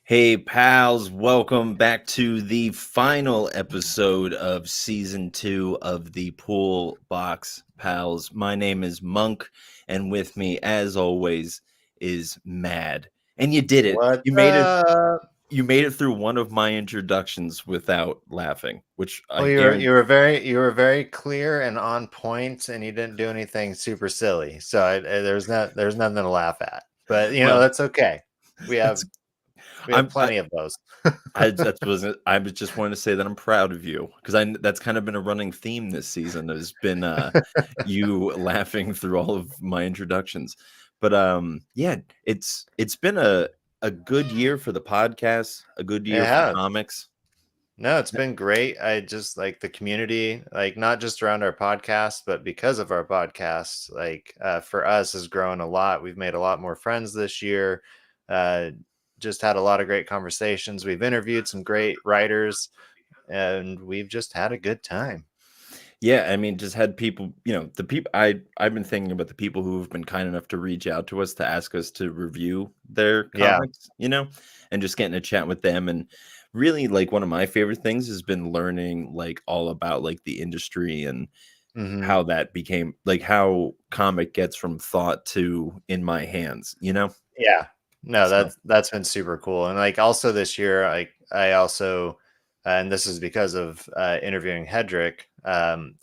Hey pals, welcome back to the final episode of season 2 of the Pool Box Pals. My name is Monk, and with me, as always, is Mad. And you did it. What's You made it. up? You made it through one of my introductions without laughing, which Well, you were very clear and on point, and you didn't do anything super silly. So there's nothing to laugh at. But that's okay. We have plenty of those. I just wanted to say that I'm proud of you, because that's kind of been a running theme this season, has been you laughing through all of my introductions. But yeah, it's been a good year for the podcast, a good year for comics. No, it's been great. I just like the community, like not just around our podcast, but because of our podcast, like for us has grown a lot. We've made a lot more friends this year. Just had a lot of great conversations. We've interviewed some great writers, and we've just had a good time. Yeah, I mean, just had people, the people I've been thinking about, the people who have been kind enough to reach out to us to ask us to review their comics, and just getting a chat with them. And really, like, one of my favorite things has been learning like all about like the industry and how that became, like, how comic gets from thought to in my hands, Yeah. No, that's been super cool. And like also this year, I also and this is because of interviewing Hedrick.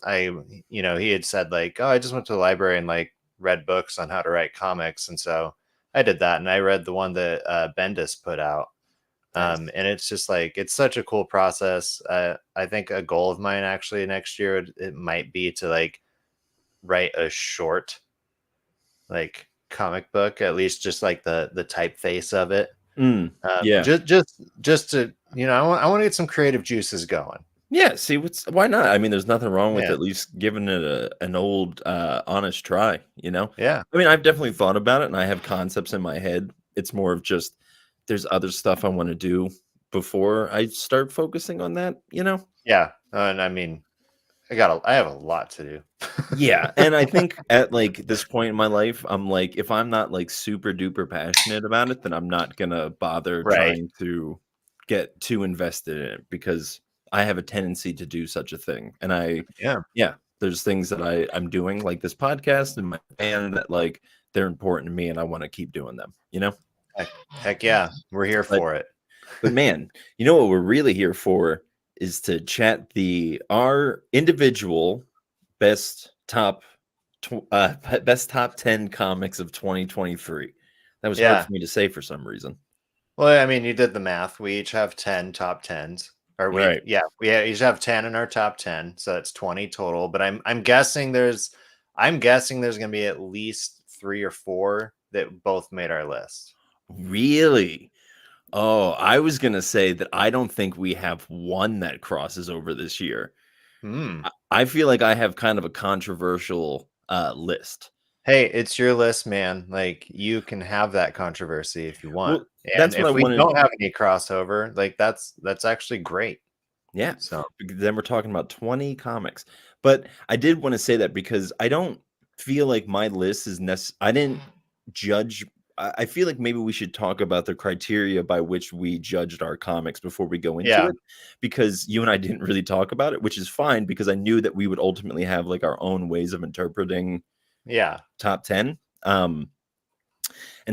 He had said like, oh, I just went to the library and like read books on how to write comics. And so I did that, and I read the one that Bendis put out. And it's just like, it's such a cool process. I think a goal of mine actually next year, it might be to like write a short like comic book, at least just like the typeface of it. Yeah, just to I want to get some creative juices going. Yeah, see, why not? I mean, there's nothing wrong with at least giving it an old honest try, Yeah. I mean, I've definitely thought about it, and I have concepts in my head. It's more of just there's other stuff I want to do before I start focusing on that, Yeah. And I mean, I have a lot to do. Yeah, and I think at like this point in my life, I'm like, if I'm not like super duper passionate about it, then I'm not gonna bother trying to get too invested in it, because I have a tendency to do such a thing. And there's things that I'm doing, like this podcast and my band, that like they're important to me, and I want to keep doing them, Heck yeah, we're here for it. But man, you know what we're really here for is to chat our individual best top 10 comics of 2023. That was hard for me to say for some reason. Well, I mean, you did the math. We each have 10 top 10s. Or we each have 10 in our top 10, so that's 20 total. But I'm guessing there's going to be at least 3 or 4 that both made our list. Really? Oh, I was going to say that I don't think we have one that crosses over this year. I feel like I have kind of a controversial list. Hey, it's your list, man. Like, you can have that controversy if you want. Well, that's what I wanted. Don't have any crossover, like that's actually great. Yeah. So then we're talking about 20 comics. But I did want to say that because I don't feel like my list is I didn't judge. I feel like maybe we should talk about the criteria by which we judged our comics before we go into it, because you and I didn't really talk about it, which is fine, because I knew that we would ultimately have like our own ways of interpreting top 10. And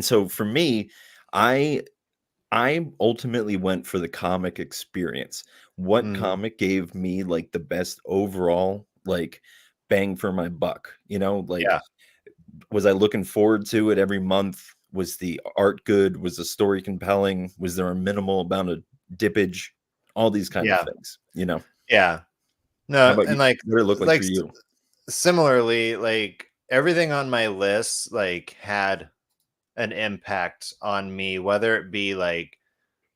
so for me, I ultimately went for the comic experience. What comic gave me like the best overall like bang for my buck? Was I looking forward to it every month? Was the art good? Was the story compelling? Was there a minimal amount of dippage? All these kind of things, Yeah. No, and like what did it look like for you? Similarly, like everything on my list like had an impact on me, whether it be like,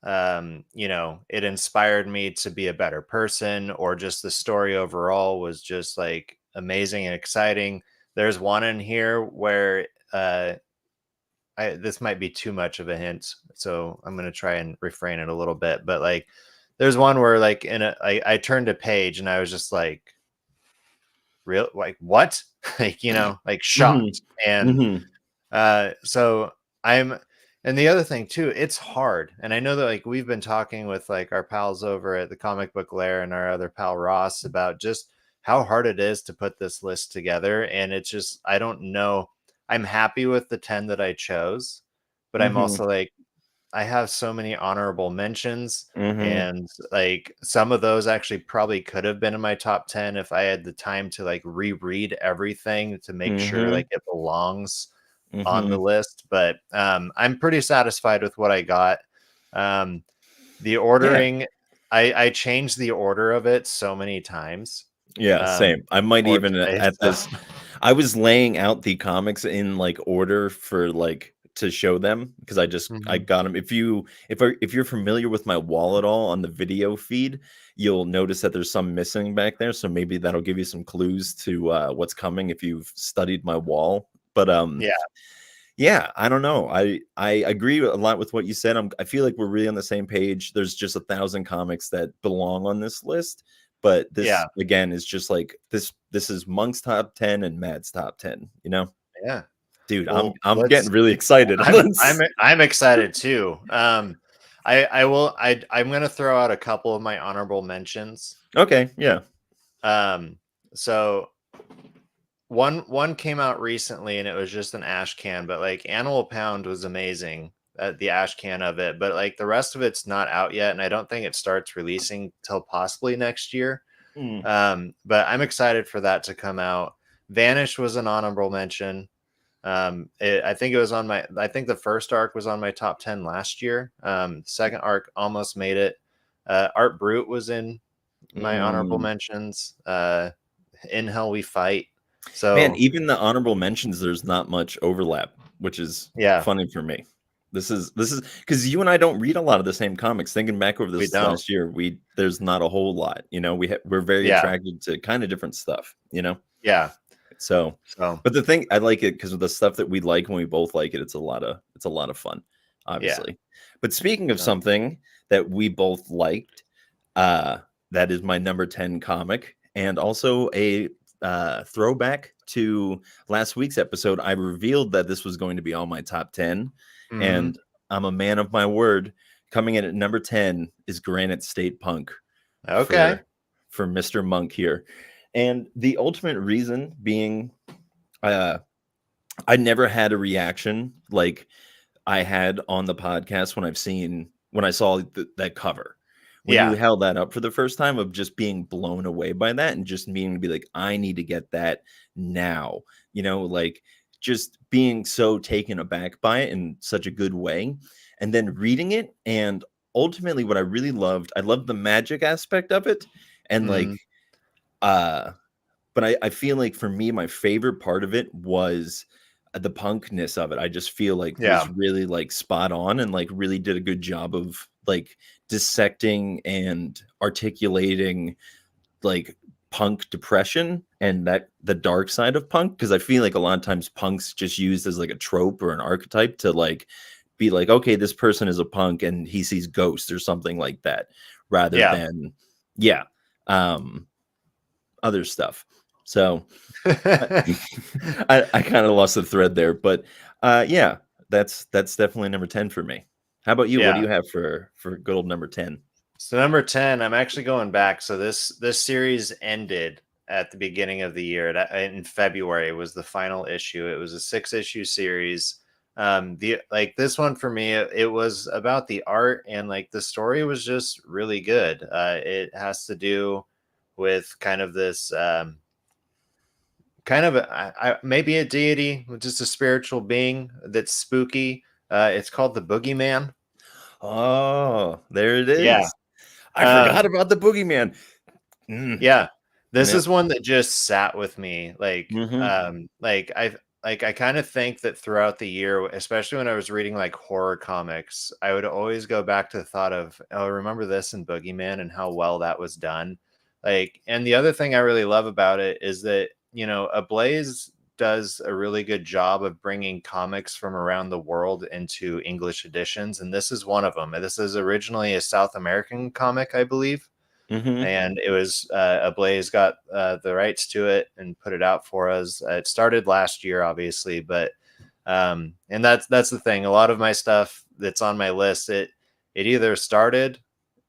it inspired me to be a better person, or just the story overall was just like amazing and exciting. There's one in here where this might be too much of a hint, so I'm gonna try and refrain it a little bit. But like, there's one where like I turned a page and I was just like, real, like what? Like, like Mhm. shocked. And Mhm. so I'm, and the other thing too, it's hard. And I know that like we've been talking with like our pals over at the Comic Book Lair and our other pal Ross about just how hard it is to put this list together. And it's just, I don't know. I'm happy with the 10 that I chose, but I'm Mhm. also like, I have so many honorable mentions, Mhm. and like some of those actually probably could have been in my top 10 if I had the time to like reread everything to make sure Mhm. like it belongs on the Mhm. list. But I'm pretty satisfied with what I got. Um, the Yeah. ordering, I changed the order of it so many times Yeah, same. I might for even today. at So this I was laying out the comics in, like, order for, like to show them because I Mhm. got them. If you're familiar with my wall at all on the video feed, you'll notice that there's some missing back there, so maybe that'll give you some clues to, what's coming if you've studied my wall. But, Yeah, yeah, I don't know. I agree a lot with what you said. I feel like we're really on the same page. There's just 1,000 comics that belong on this list, but this yeah, again is just like this is Monk's top 10 and Matt's top 10, you know? yeah. Dude, Well, I'm let's getting really excited. I'm excited too. I'm gonna throw out a couple of my honorable mentions. Okay, yeah. So one came out recently and it was just an ash can, but like Animal Pound was amazing. The ash can of it, but like the rest of it's not out yet, and I don't think it starts releasing till possibly next year. Mm, But I'm excited for that to come out. Vanish was an honorable mention. I think it was on my. I think the first arc was on my top 10 last year. Second arc almost made it. Art Brute was in my honorable mm. mentions. In Hell We Fight. Man, So even the honorable mentions, there's not much overlap, which is yeah, funny for me. This is because you and I don't read a lot of the same comics. Thinking back over we this don't. last year, there's not a whole lot. We're very Yeah, attracted to kind of different stuff. yeah. So, So but the thing I like it because of the stuff that we like when we both like it. It's a lot of fun, yeah. obviously. But speaking of Uh, something that we both liked, uh, that is my number 10 comic, and also a throwback to last week's episode. I revealed that this was going to be on my top 10, mhm. and I'm a man of my word. Coming in at number 10 is Granite State Punk Okay. for Mr. Monk here. And the ultimate reason being, uh, I never had a reaction like I had on the podcast when I saw that cover. When you Yeah. held that up for the first time, of just being blown away by that and just meaning to be like, I need to get that now. Like just being so taken aback by it in such a good way. And then reading it, and ultimately what I loved the magic aspect of it. And like Mhm. uh but I feel like for me, my favorite part of it was the punkness of it. I just feel like Yeah. was really like spot on, and like really did a good job of like dissecting and articulating like punk depression and that the dark side of punk. Because I feel like a lot of times punk's just used as like a trope or an archetype to like be like, okay, this person is a punk and he sees ghosts or something like that, rather Yeah. than yeah, um other stuff. So I I kinda lost the thread there, but, yeah, that's definitely number 10 for me. How about you? What do Yeah. you have for good old number 10? So number 10, I'm actually going back. So this series ended at the beginning of the year. In February was the final issue. It was a 6-issue series. The like this one for me, it was about the art, and like the story was just really good. It has to do with kind of this kind of maybe a deity, just a spiritual being that's spooky. It's called the Boogeyman. Oh, there it Yeah. is. I forgot Um, about the boogeyman. Mm, Yeah. This yep. is one that just sat with me, Mhm. like, I like I kind of think that throughout the year, especially when I was reading like horror comics, I would always go back to the thought of, oh, remember this in Boogeyman and how well that was done. Like, and the other thing I really love about it is that, you know, Ablaze does a really good job of bringing comics from around the world into English editions, and this is one of them. This is originally a South American comic, I believe, Mm-hmm. and it was Ablaze got the rights to it and put it out for us. It started last year, obviously, but and that's the thing. A lot of my stuff that's on my list, it either started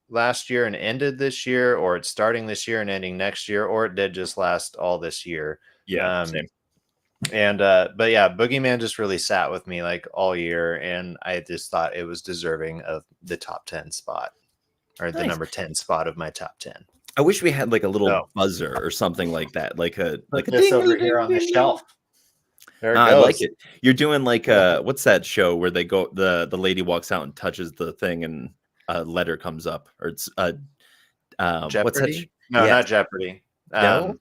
last year and ended this year, or it's starting this year and ending next year, or it did just last all this year. Yeah, Um, same. and but yeah, Boogeyman just really sat with me like all year, and I just thought it was deserving of the top 10 spot, or the Nice. number 10 spot of my top 10. I wish we had like a little So buzzer or something like that, put like a this ding over ding here ding on the ding ding. shelf. There it I like goes. it. You're doing like what's that show where they go the lady walks out and touches the thing and a letter comes up, or it's what's that? Jeopardy? No, Yes. not Jeopardy. No.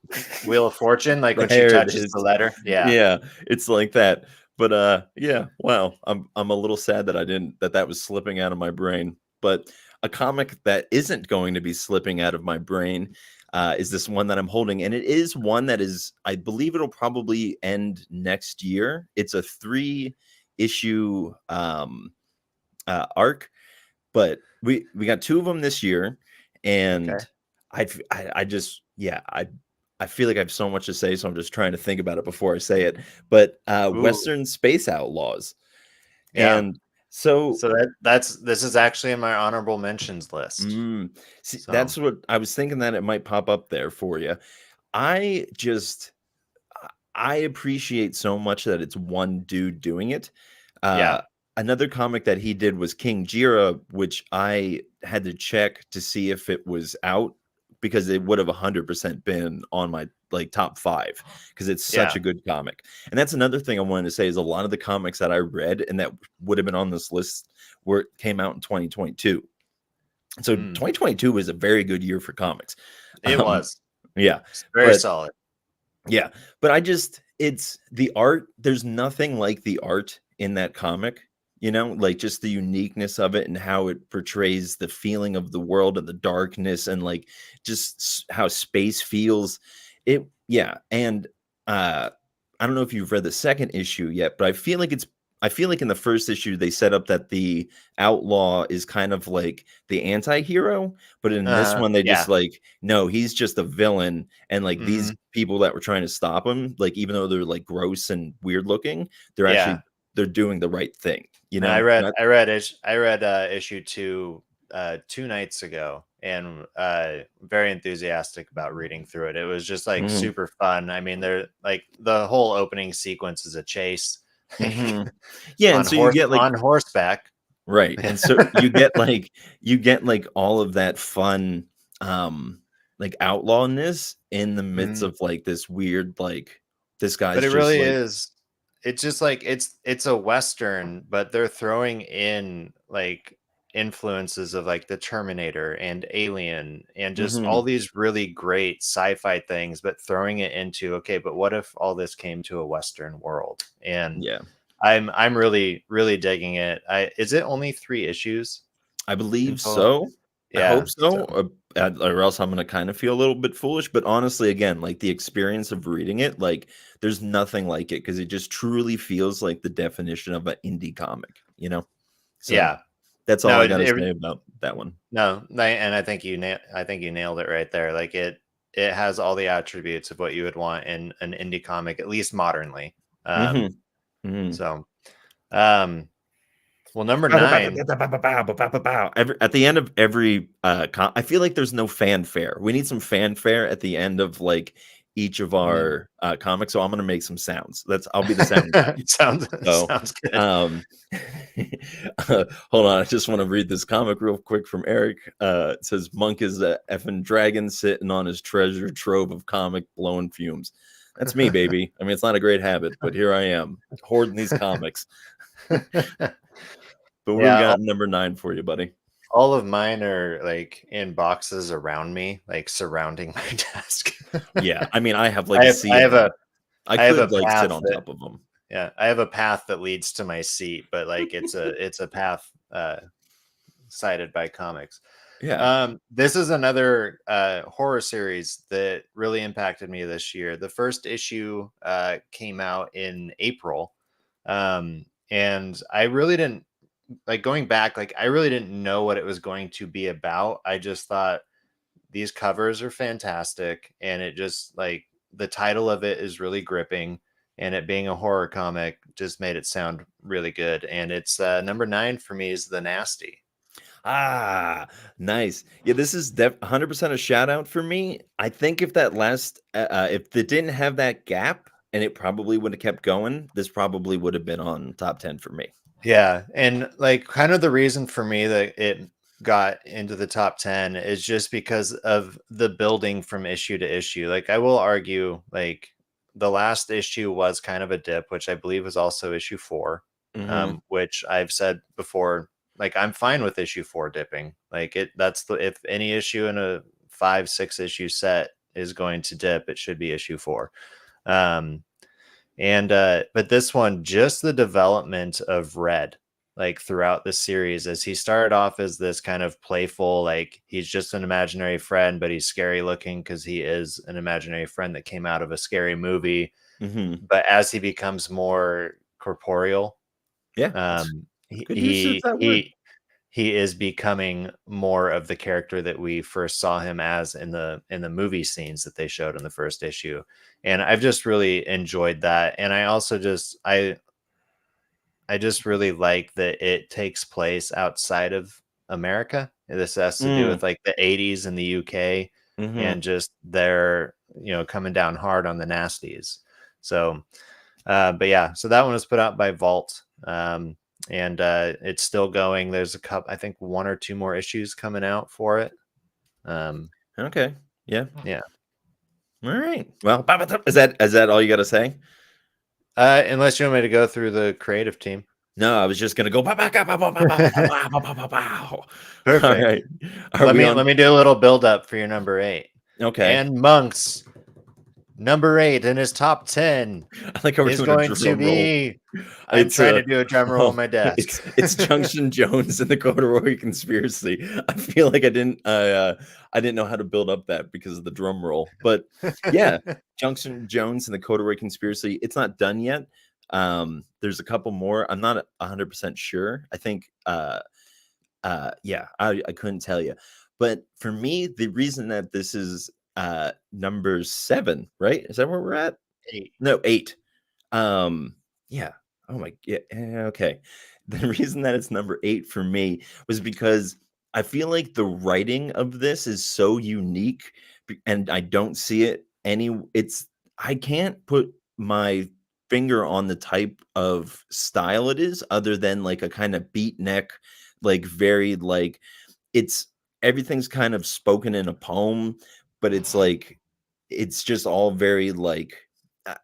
Wheel of Fortune, like when she There it touches the is. letter. Yeah. Yeah, it's like that. But yeah, wow. I'm a little sad that I didn't that was slipping out of my brain. But a comic that isn't going to be slipping out of my brain is this one that I'm holding, and it is one that is, I believe it'll probably end next year. It's a 3 issue arc, but we got 2 of them this year, Okay. and I just yeah I feel like I have so much to say, so I'm just trying to think about it before I say it. But Ooh. Western Space Outlaws, Yeah. and so So this is actually in my honorable mentions list. see, So that's what I was thinking, that it might pop up there for you. I just I appreciate so much that it's one dude doing it. yeah. Uh, Another comic that he did was King Jira, which I had to check to see if it was out, because it would have 100% been on my like top 5, because it's such Yeah. a good comic. And that's another thing I wanted to say, is a lot of the comics that I read and that would have been on this list came out in 2022. So Mm. 2022 was a very good year for comics. It Um, was. yeah, It's very but solid. yeah, but it's the art. There's nothing like the art in that comic, like just the uniqueness of it and how it portrays the feeling of the world and the darkness, and like just how space feels. Yeah. And I don't know if you've read the second issue yet, but I feel like in the first issue they set up that the outlaw is kind of like the anti-hero, but in this one they Yeah. just like, no, he's just a villain, and like these Hmm. people that were trying to stop him, like even though they're like gross and weird looking, they're Yeah. actually they're doing the right thing, And I And read I, issue 2 2 nights ago, and very enthusiastic about reading through it. It was just like Mhm, super fun. I mean, they're like the whole opening sequence is a chase mhm. Yeah, and on so you get like, horseback. right, and so you get like all of that fun, like outlawness in the midst Mhm. of like this weird, like this But guy's it just really like, is. It's just like it's a western, but they're throwing in like influences of like the Terminator and Alien and just all mhm, these really great sci-fi things, but throwing it into, okay, but what if all this came to a western world? And yeah. I'm really really digging it. I Is it only 3 issues I in believe total? so. I Yeah. hope So so, or else I'm gonna kind of feel a little bit foolish. But honestly, again, like the experience of reading it, like there's nothing like it, because it just truly feels like the definition of an indie comic. So yeah. that's all No, I got to say about that one. no, and I think you nailed it right there. Like it has all the attributes of what you would want in an indie comic, at least modernly. Um, Hmm. Hmm. so, um, well, number At 9. the end of every I feel like there's no fanfare. We need some fanfare at the end of like each of Mm. our comics. So I'm gonna make some sounds. I'll be the sound guy. sounds So, sounds good. um, hold on. I just want to read this comic real quick from Eric. It says, Monk is a effing dragon sitting on his treasure trove of comic blowing fumes. That's me, baby. I mean, it's not a great habit, but here I am hoarding these comics. But what do we Yeah, got number 9 for you, buddy? all of mine are like in boxes around me, like surrounding my desk. Yeah, I mean, I have like a sea I of have them. a I I have a could like sit path on that top of them. Yeah, I have a path that leads to my seat, but like it's a path cited by comics. Yeah. This is another horror series that really impacted me this year. The first issue came out in April, and I really didn't like going back. Like I really didn't know what it was going to be about. I just thought these covers are fantastic, and it just like the title of it is really gripping. And it being a horror comic just made it sound really good. And it's number 9 for me is The Nasty. Ah, nice. Yeah, this is 100% a shout out for me. I think if that last, if it didn't have that gap and it probably would have kept going, this probably would have been on top 10 for me. Yeah, and like kind of the reason for me that it got into the top 10 is just because of the building from issue to issue. Like I will argue like the last issue was kind of a dip, which I believe was also issue 4. Hmm. Which I've said before, like I'm fine with issue 4 dipping. Like that's the if any issue in a 5-6 issue set is going to dip, it should be issue 4. Um and but this one, just the development of Red, like throughout the series, as he started off as this kind of playful, like he's just an imaginary friend, but he's scary looking because he is an imaginary friend that came out of a scary movie. Hmm. But as he becomes more corporeal, Yeah, that's um, good use of that word. he is becoming more of the character that we first saw him as in the movie scenes that they showed in the first issue. And I've just really enjoyed that. And I also just I just really like that it takes place outside of America. This has to do Mm, with like the 80s in the UK hmm. and just they're, coming down hard on the nasties. So but yeah, so that one was put out by Vault, and it's still going. There's a couple, I think, 1 or 2 more issues coming out for it. Um, Okay. Yeah. yeah, All right. Well, is that all you got to say? unless you want me to go through the creative team. No, I was just gonna go. Pow, pow, pow, pow, pow, pow, pow, pow, pow, pow, pow, pow. All Perfect. right. Are we Let on? me do a little build up for your number 8. Okay. And Monk's number 8 in his top 10 I like how we're is doing a going to drum roll. be. I'm It's trying to do a drum roll on oh, my desk. it's Junction Jones and the Corduroy Conspiracy. I feel like I didn't know how to build up that because of the drum roll. But yeah, Junction Jones and the Corduroy Conspiracy. It's not done yet. There's a couple more. I'm not 100% sure. I think yeah, I couldn't tell you. But for me, the reason that this is number 7, right? Is that where we're at? 8. No, 8. Um, yeah. Oh my, yeah, okay. The reason that it's number 8 for me was because I feel like the writing of this is so unique and I don't see it it's I can't put my finger on the type of style it is other than like a kind of beat neck, like very like it's everything's kind of spoken in a poem, but it's like it's just all very like uh,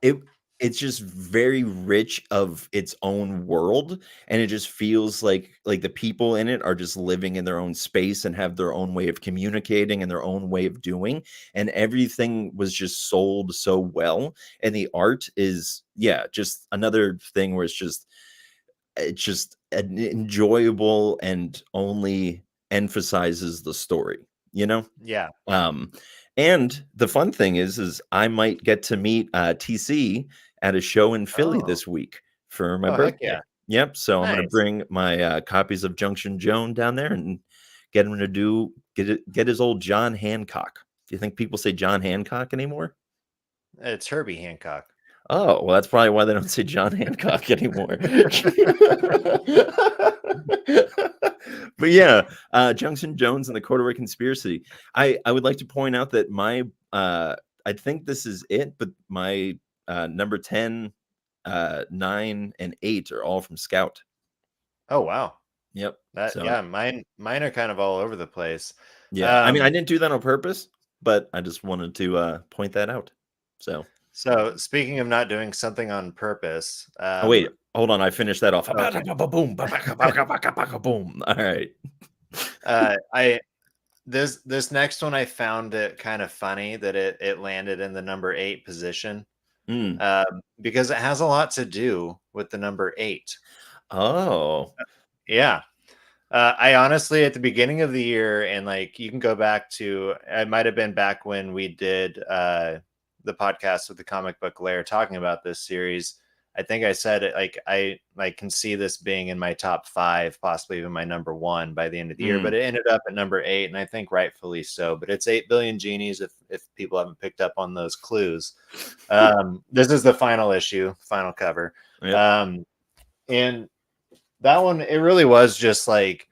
it it's just very rich of its own world, and it just feels like the people in it are just living in their own space and have their own way of communicating and their own way of doing, and everything was just sold so well, and the art is yeah, just another thing where it's just an enjoyable and only emphasizes the story, you know? Yeah. Um, and the fun thing is I might get to meet TC at a show in Philly Oh. this week for my Oh, heck birthday. yeah. Yep. So I'm gonna Nice. bring my copies of Junction Joan down there and get him to get his old John Hancock. Do you think people say John Hancock anymore? It's Herbie Hancock. Oh, well, that's probably why they don't say John Hancock anymore. But yeah, Junction Jones and the Corduroy Conspiracy. I would like to point out that my I think this is it, but my number 10, 9, and 8 are all from Scout. Oh, wow. Yep. That So yeah, mine are kind of all over the place. yeah, I mean, I Um, didn't do that on purpose, but I just wanted to point that out. So so speaking of not doing something on purpose, oh wait, hold on, I finished that off. okay. Boom, boom. All right. I this next one I found it kind of funny that it landed in the number 8 position. Mm. because it has a lot to do with the number 8. Oh. Yeah. I honestly, at the beginning of the year, and like you can go back to, it might have been back when we did the podcast with the Comic Book Lair talking about this series. I think I said it like I can see this being in my top 5, possibly even my number 1 by the end of the year. Mm. But it ended up at number 8, and I think rightfully so. But it's 8 billion genies. If people haven't picked up on those clues, this is the final issue, final cover, Yep. and that one, it really was just like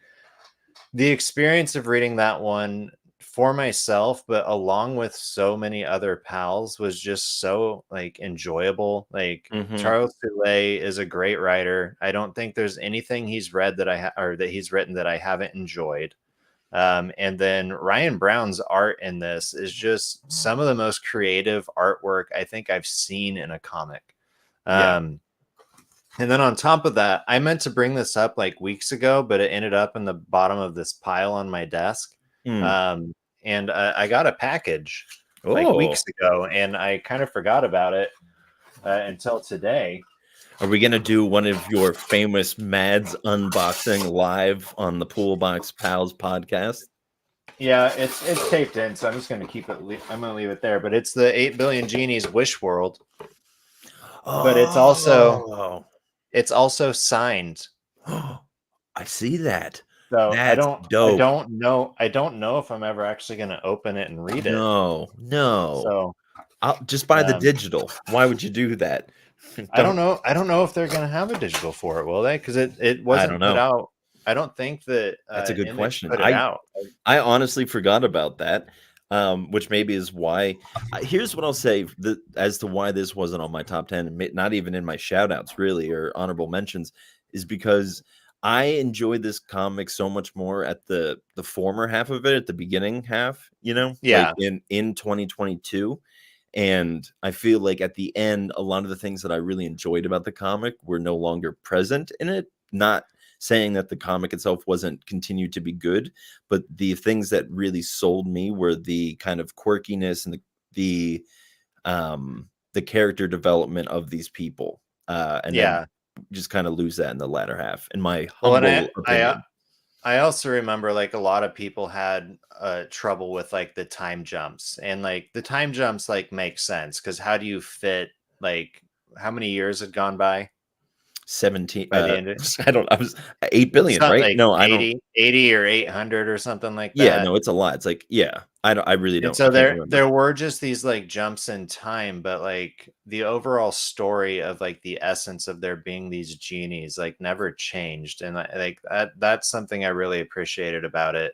the experience of reading that one for myself, but along with so many other pals, was just so like enjoyable. Like Mm-hmm. Charles Soule is a great writer. I don't think there's anything he's read that or that he's written that I haven't enjoyed. And then Ryan Brown's art in this is just some of the most creative artwork I think I've seen in a comic. Yeah. Um, and then on top of that, I meant to bring this up like weeks ago, but it ended up in the bottom of this pile on my desk. Mm. Um, and I got a package like Oh. weeks ago, and I kind of forgot about it until today. Are we gonna do one of your famous Mads unboxing live on the Poolbox Pals podcast? Yeah, it's taped in, so I'm just going to keep it. I'm going to leave it there. But it's the 8 billion genies wish world. But Oh. it's also signed. I see that. So That's dope. I don't know if I'm ever actually going to open it and read it. No, no. So I'll just buy the um, digital. Why would you do that? I Don't don't know. I don't know if they're going to have a digital for it, will they? Because it I don't wasn't put know. out. I don't think that That's a good Image question. put it out. I honestly forgot about that, which maybe is why. Here's what I'll say as to why this wasn't on my top 10, and not even in my shout outs, really, or honorable mentions, is because I enjoyed this comic so much more at the former half of it, at the beginning half, like Yeah, in 2022. And I feel like at the end, a lot of the things that I really enjoyed about the comic were no longer present in it. Not saying that the comic itself wasn't continued to be good, but the things that really sold me were the kind of quirkiness and the character development of these people. And then yeah. just kind of lose that in the latter half, in my Well, and humble opinion. I also remember like a lot of people had trouble with like the time jumps, and like the time jumps like make sense because how do you fit like how many years had gone17 by the end of I was 8 billion, something right? like No, I don't. 80 or 800 or something like Yeah, that. no, it's a lot. It's like, yeah, I really And don't. I so can't remember. there were just these like jumps in time, but like the overall story of like the essence of there being these genies like never changed. And like that's something I really appreciated about it.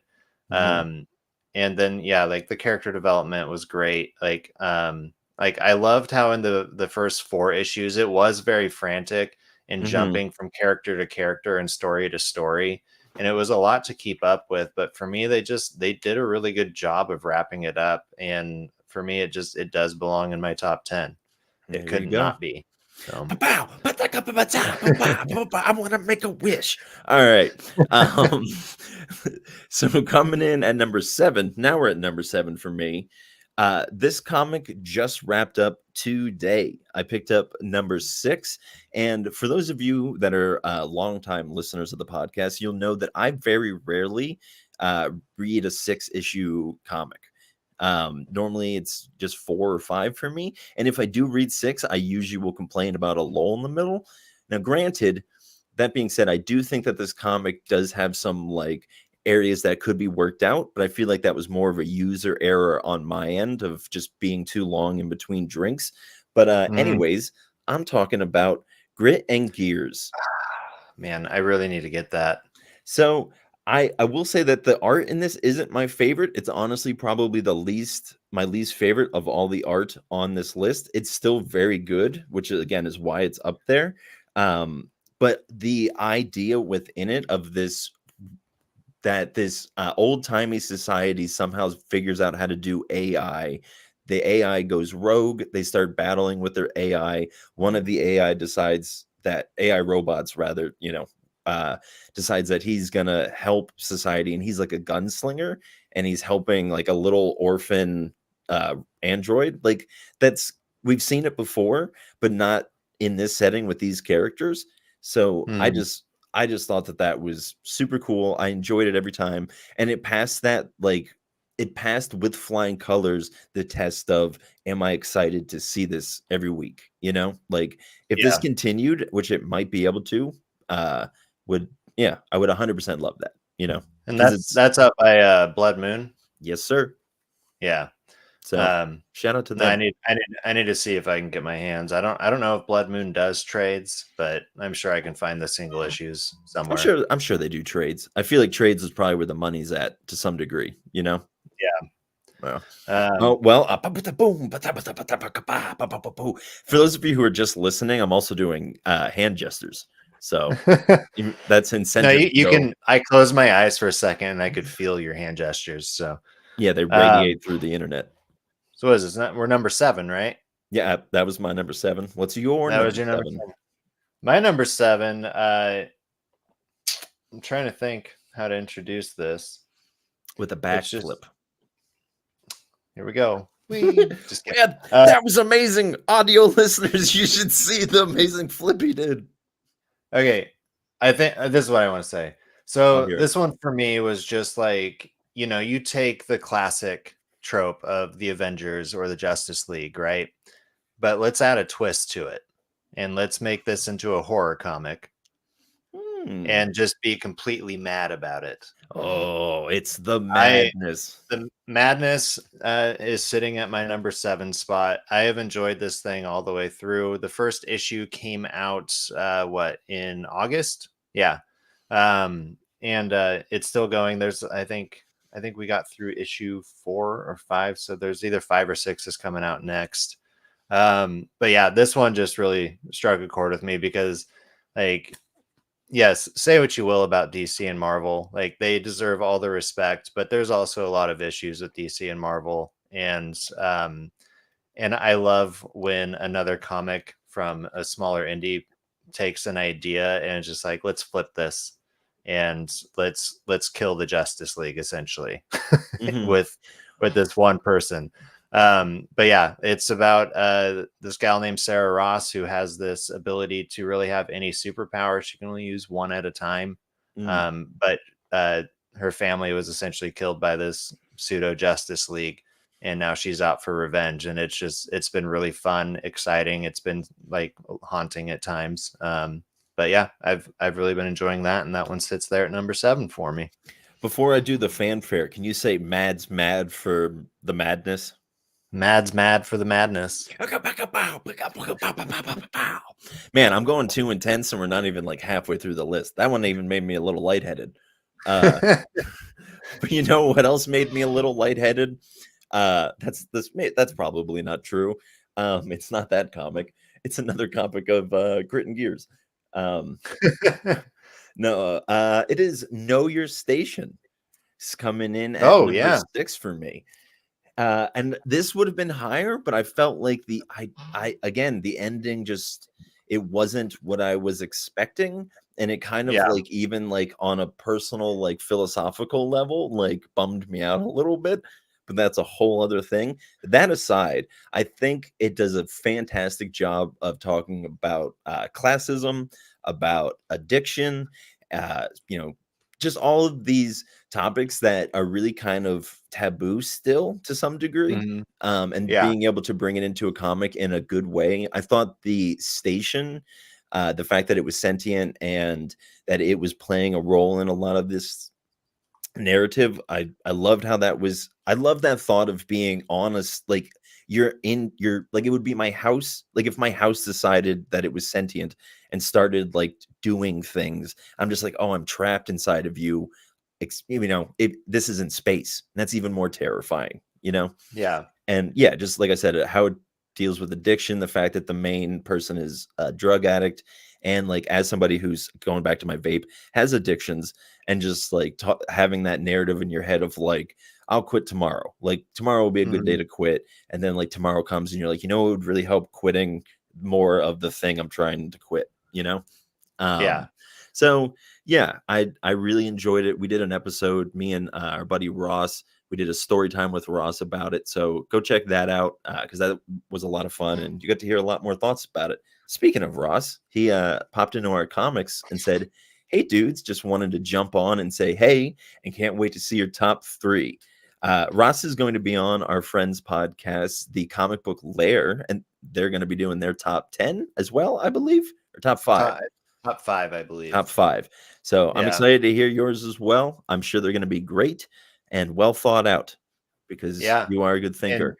Mhm. And then yeah, like the character development was great. Like I loved how in the first 4 issues it was very frantic and Mhm. jumping from character to character and story to story, and it was a lot to keep up with. But for me, they did a really good job of wrapping it up, and for me it does belong in my top 10. It There you couldn't go. not be. So Pa-pow, pa-ta-ka-pa-pa-ta, pa-pa, pa-pa, I wanna make a wish. All right. Um, so coming in at number 7, now we're at number 7 for me. This comic just wrapped up today. I picked up number 6, and for those of you that are longtime listeners of the podcast, you'll know that I very rarely read a 6-issue comic. Normally it's just 4 or 5 for me. And if I do read 6, I usually will complain about a lull in the middle. Now, granted, that being said, I do think that this comic does have some like areas that could be worked out, but I feel like that was more of a user error on my end of just being too long in between drinks. But mhm. anyways, I'm talking about Grit and Gears. Man, I really need to get that. So I will say that the art in this isn't my favorite. It's honestly probably my least favorite of all the art on this list. It's still very good, which again is why it's up there. But the idea within it of this old-timey society somehow figures out how to do AI. The AI goes rogue. They start battling with their AI. One of the AI robots rather, decides that he's gonna help society, and he's like a gunslinger, and he's helping like a little orphan android. Like that's we've seen it before, but not in this setting with these characters. So Mhm. I just thought that that was super cool. I enjoyed it every time, and it passed that like it passed with flying colors the test of am I excited to see this every week? You know, like if this Yeah. continued, which it might be able to, uh, would yeah, I would 100% love that. You know, And because it's that's up by Blood Moon. yes, sir. Yeah. So shout out to No, them. I need to see if I can get my hands. I don't know if Blood Moon does trades, but I'm sure I can find the single issues somewhere. I'm sure they do trades. I feel like trades is probably where the money's at to some degree, you know? Well, Yeah. oh, well, for those of you who are just listening, I'm also doing hand gestures. So that's No, incentive. you So can. I closed my eyes for a second and I could feel your hand gestures. yeah, they Um, radiate through the internet. so what is this? We're number 7, right? Yeah, that was my number 7. What's your That was number your number 7? 7. My number 7. I'm trying to think how to introduce this. With a It's just backflip. here we go. We just kidding. Man, that was amazing. Audio listeners, you should see the amazing flip he did. Okay, I think this is what I want to say. I'll So hear it. this one for me was just like, you take the classic trope of the Avengers or the Justice League, right? But let's add a twist to it and let's make this into a horror comic Hmm. and just be completely mad about it. Oh, it's the I madness. The madness is sitting at my number 7 spot. I have enjoyed this thing all the way through. The first issue came out in August? Yeah. And it's still going. There's I think we got through issue 4 or 5, so there's either 5 or 6 is coming out next. But yeah, this one just really struck a chord with me because like yes, say what you will about DC and Marvel, like they deserve all the respect, but there's also a lot of issues with DC and Marvel, and I love when another comic from a smaller indie takes an idea and it's just like, let's flip this and let's kill the Justice League essentially Hmm. with this one person. But yeah, it's about this gal named Sarah Ross who has this ability to really have any superpower. She can only use one at a time. Mm. But her family was essentially killed by this pseudo Justice League, and now she's out for revenge. And it's been really fun, exciting. It's been like haunting at times. But yeah, I've really been enjoying that, and that one sits there at number 7 for me. Before I do the fanfare, can you say "Mad's mad" for the madness? Mad's mad for the madness. Man, I'm going too intense, and we're not even like halfway through the list. That one even made me a little lightheaded. Uh, but you know what else made me a little lightheaded? That's probably not true. It's not that comic. It's another comic of Grit and Gears. Um, no, it is Know Your Station. It's coming in at Oh number yeah. 6 for me. And this would have been higher, but I felt like I again the ending just it wasn't what I was expecting, and it kind of Yeah. like even like on a personal like philosophical level like bummed me out a little bit. But that's a whole other thing. That aside, I think it does a fantastic job of talking about classism, about addiction, you know, just all of these topics that are really kind of taboo still to some degree, Mhm. and Yeah. being able to bring it into a comic in a good way. I thought the station, the fact that it was sentient and that it was playing a role in a lot of this narrative, I loved how that was. I love that thought of being honest, like you're like it would be my house, like if my house decided that it was sentient and started like doing things, I'm just like, oh, I'm trapped inside of you. You know, this is in space. That's even more terrifying, you know. Yeah. And yeah, just like I said, how it deals with addiction, the fact that the main person is a drug addict, and like as somebody who's going back to my vape has addictions, and just like having that narrative in your head of like, I'll quit tomorrow. Like tomorrow will be a good day Mhm. to quit, and then like tomorrow comes and you're like, you know, it would really help quitting more of the thing I'm trying to quit. You know, Yeah. um, so yeah, I really enjoyed it. We did an episode, me and our buddy Ross, We did a story time with Ross about it. So go check that out because that was a lot of fun and you got to hear a lot more thoughts about it. Speaking of Ross, he popped into our comics and said, "Hey, dudes, just wanted to jump on and say hey and can't wait to see your top 3." Ross is going to be on our friends' podcast, The Comic Book Lair, and they're going to be doing their top 10 as well, I believe, or top 5. Top 5, I believe. Top 5. So I'm Yeah. excited to hear yours as well. I'm sure they're going to be great and well thought out because you are a good thinker.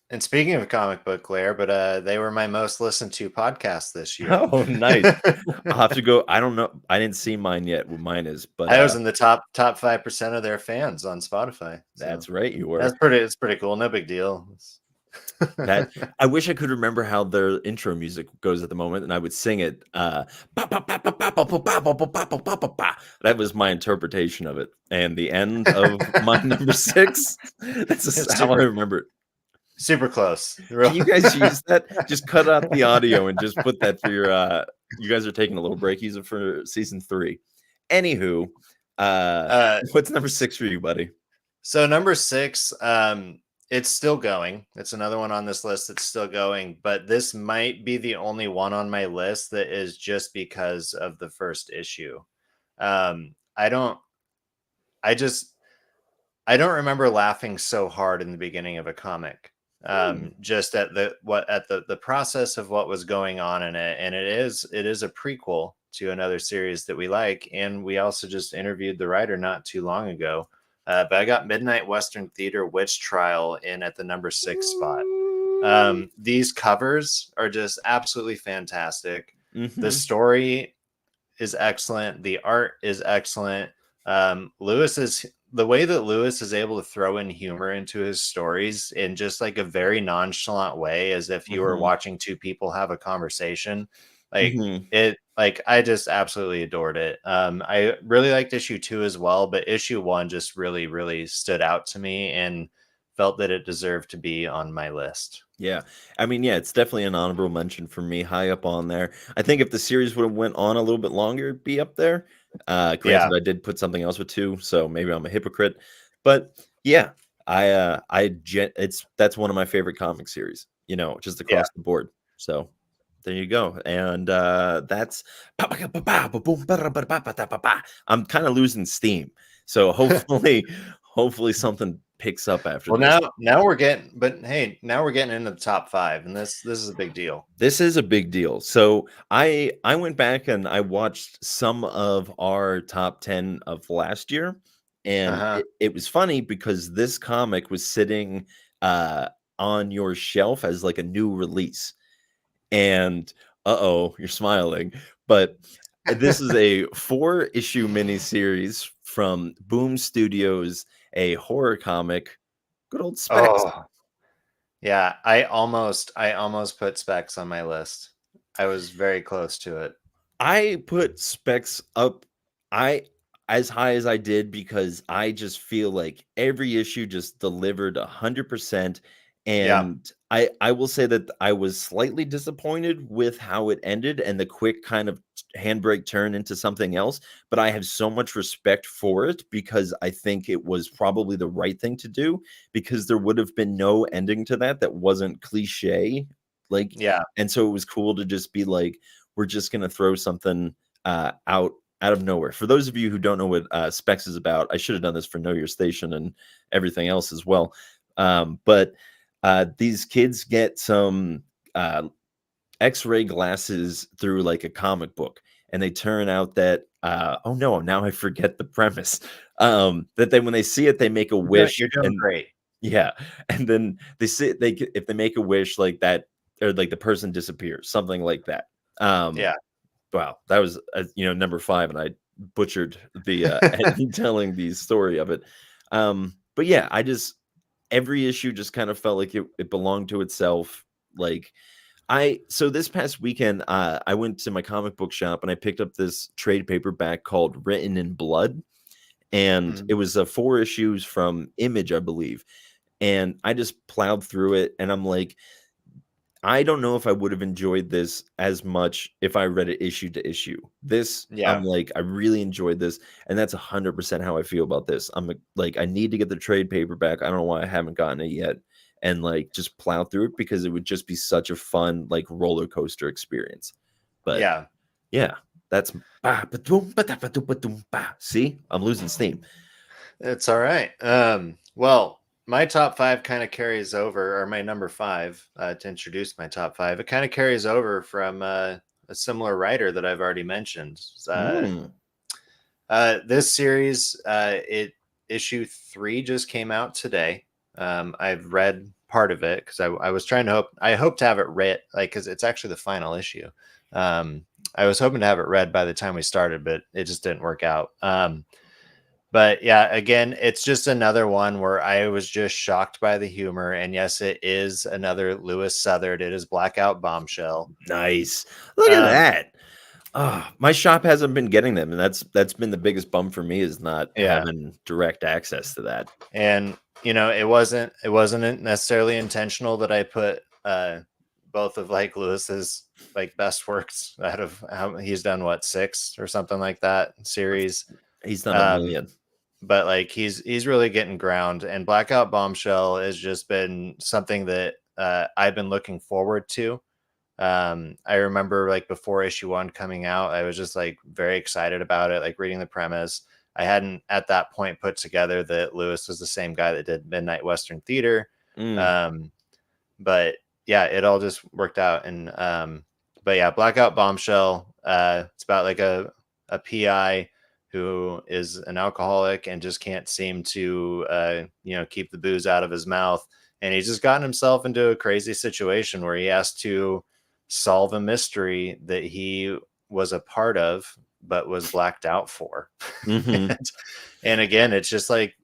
And speaking of Comic Book Lair, but they were my most listened to podcast this year. Oh, nice. I'll have to go. I don't know. I didn't see mine yet. What mine is, but I was in the top 5% of their fans on Spotify. So that's right. You were. It's pretty cool. No big deal. That I wish I could remember how their intro music goes at the moment, and I would sing it. That was my interpretation of it, and the end of my number 6. That's how I remember it. Super close. Can you guys use that? Just cut out the audio and just put that for your. You guys are taking a little break, using for season 3. Anywho, what's number 6 for you, buddy? So number 6, it's still going. It's another one on this list that's still going, but this might be the only one on my list that is just because of the first issue. I don't remember laughing so hard in the beginning of a comic. Just at the process of what was going on in it. And it is a prequel to another series that we like. And we also just interviewed the writer not too long ago. But I got Midnight Western Theater Witch Trial in at the number 6 spot. These covers are just absolutely fantastic. Mm-hmm. The story is excellent. The art is excellent. The way that Lewis is able to throw in humor into his stories in just like a very nonchalant way, as if you were watching two people have a conversation. I just absolutely adored it. I really liked issue 2 as well, but issue 1 just really, really stood out to me and felt that it deserved to be on my list. Yeah. I mean, yeah, it's definitely an honorable mention for me, high up on there. I think if the series would have went on a little bit longer, it'd be up there. Granted, I did put something else with 2, so maybe I'm a hypocrite. But yeah, that's one of my favorite comic series, just across the board. So there you go. And that's I'm kind of losing steam. So hopefully something picks up after this. Now we're getting into the top 5, and this is a big deal. This is a big deal. So I went back and I watched some of our top 10 of last year, and it was funny because this comic was sitting on your shelf as like a new release. And you're smiling, but this is a 4-issue miniseries from Boom Studios, a horror comic. Good old Specs. Oh, yeah, I almost put Specs on my list. I was very close to it. I put Specs up as high as I did because I just feel like every issue just delivered 100%. And I will say that I was slightly disappointed with how it ended and the quick kind of handbrake turn into something else. But I have so much respect for it because I think it was probably the right thing to do, because there would have been no ending to that wasn't cliche. And so it was cool to just be like, we're just going to throw something out of nowhere. For those of you who don't know what Specs is about, I should have done this for Know Your Station and everything else as well. But these kids get some X-ray glasses through like a comic book, and they turn out that now I forget the premise. That when they see it, they make a wish. You're doing great. Yeah, and then if they make a wish like that, or like the person disappears, something like that. Wow, that was number 5, and I butchered the telling the story of it. But yeah, every issue just kind of felt like it belonged to itself. So this past weekend, I went to my comic book shop and I picked up this trade paperback called Written in Blood. And it was 4 issues from Image, I believe. And I just plowed through it. And I'm like, I don't know if I would have enjoyed this as much if I read it issue to issue. This, I'm Yeah. like, I really enjoyed this, and that's 100% how I feel about this. I'm like, I need to get the trade paperback. I don't know why I haven't gotten it yet, and like just plow through it because it would just be such a fun like roller coaster experience. But Yeah. yeah, that's see, I'm losing steam. It's all right. Well, my top five kind of carries over, or my number five, to introduce my top five. It kind of carries over from a similar writer that I've already mentioned. Mm. This series, it issue 3 just came out today. I've read part of it because I was trying to I hope to have it read, like, because it's actually the final issue. I was hoping to have it read by the time we started, but it just didn't work out. But yeah, again, it's just another one where I was just shocked by the humor. And yes, it is another Lewis Southard. It is Blackout Bombshell. Nice. Look at Um, that. My shop hasn't been getting them, and that's been the biggest bum for me is not yeah, having direct access to that. and it wasn't necessarily intentional that I put both of like Lewis's like best works out of how he's done what 6 or something like that series. He's done a Um, million. but like he's really getting ground, and Blackout Bombshell has just been something that I've been looking forward to. I remember like before issue 1 coming out, I was just like very excited about it, like reading the premise. I hadn't at that point put together that Lewis was the same guy that did Midnight Western Theater. Mm, Um, but yeah, it all just worked out. And but yeah, Blackout Bombshell, it's about like a PI who is an alcoholic and just can't seem to keep the booze out of his mouth. And he's just gotten himself into a crazy situation where he has to solve a mystery that he was a part of but was blacked out for. mhm, And again, it's just like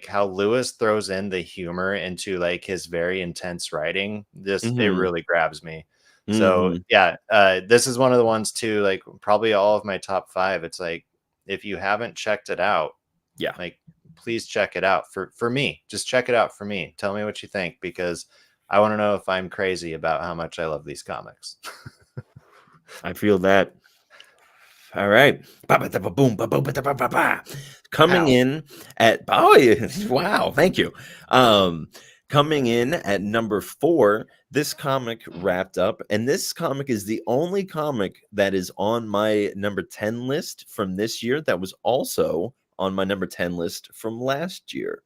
how Lewis throws in the humor into like his very intense writing. It mhm, really grabs me. So mhm. yeah, this is one of the ones too, like probably all of my top five. It's like if you haven't checked it out, Yeah, like please check it out for me. Just check it out for me. Tell me what you think, because I want to know if I'm crazy about how much I love these comics. I feel that. All right. Ba-ba-da-ba-boom, ba-ba-ba-da-ba-ba-ba. Coming Pow. in at wow, thank you. Um, Coming in at number 4, this comic wrapped up, and this comic is the only comic that is on my number 10 list from this year that was also on my number 10 list from last year.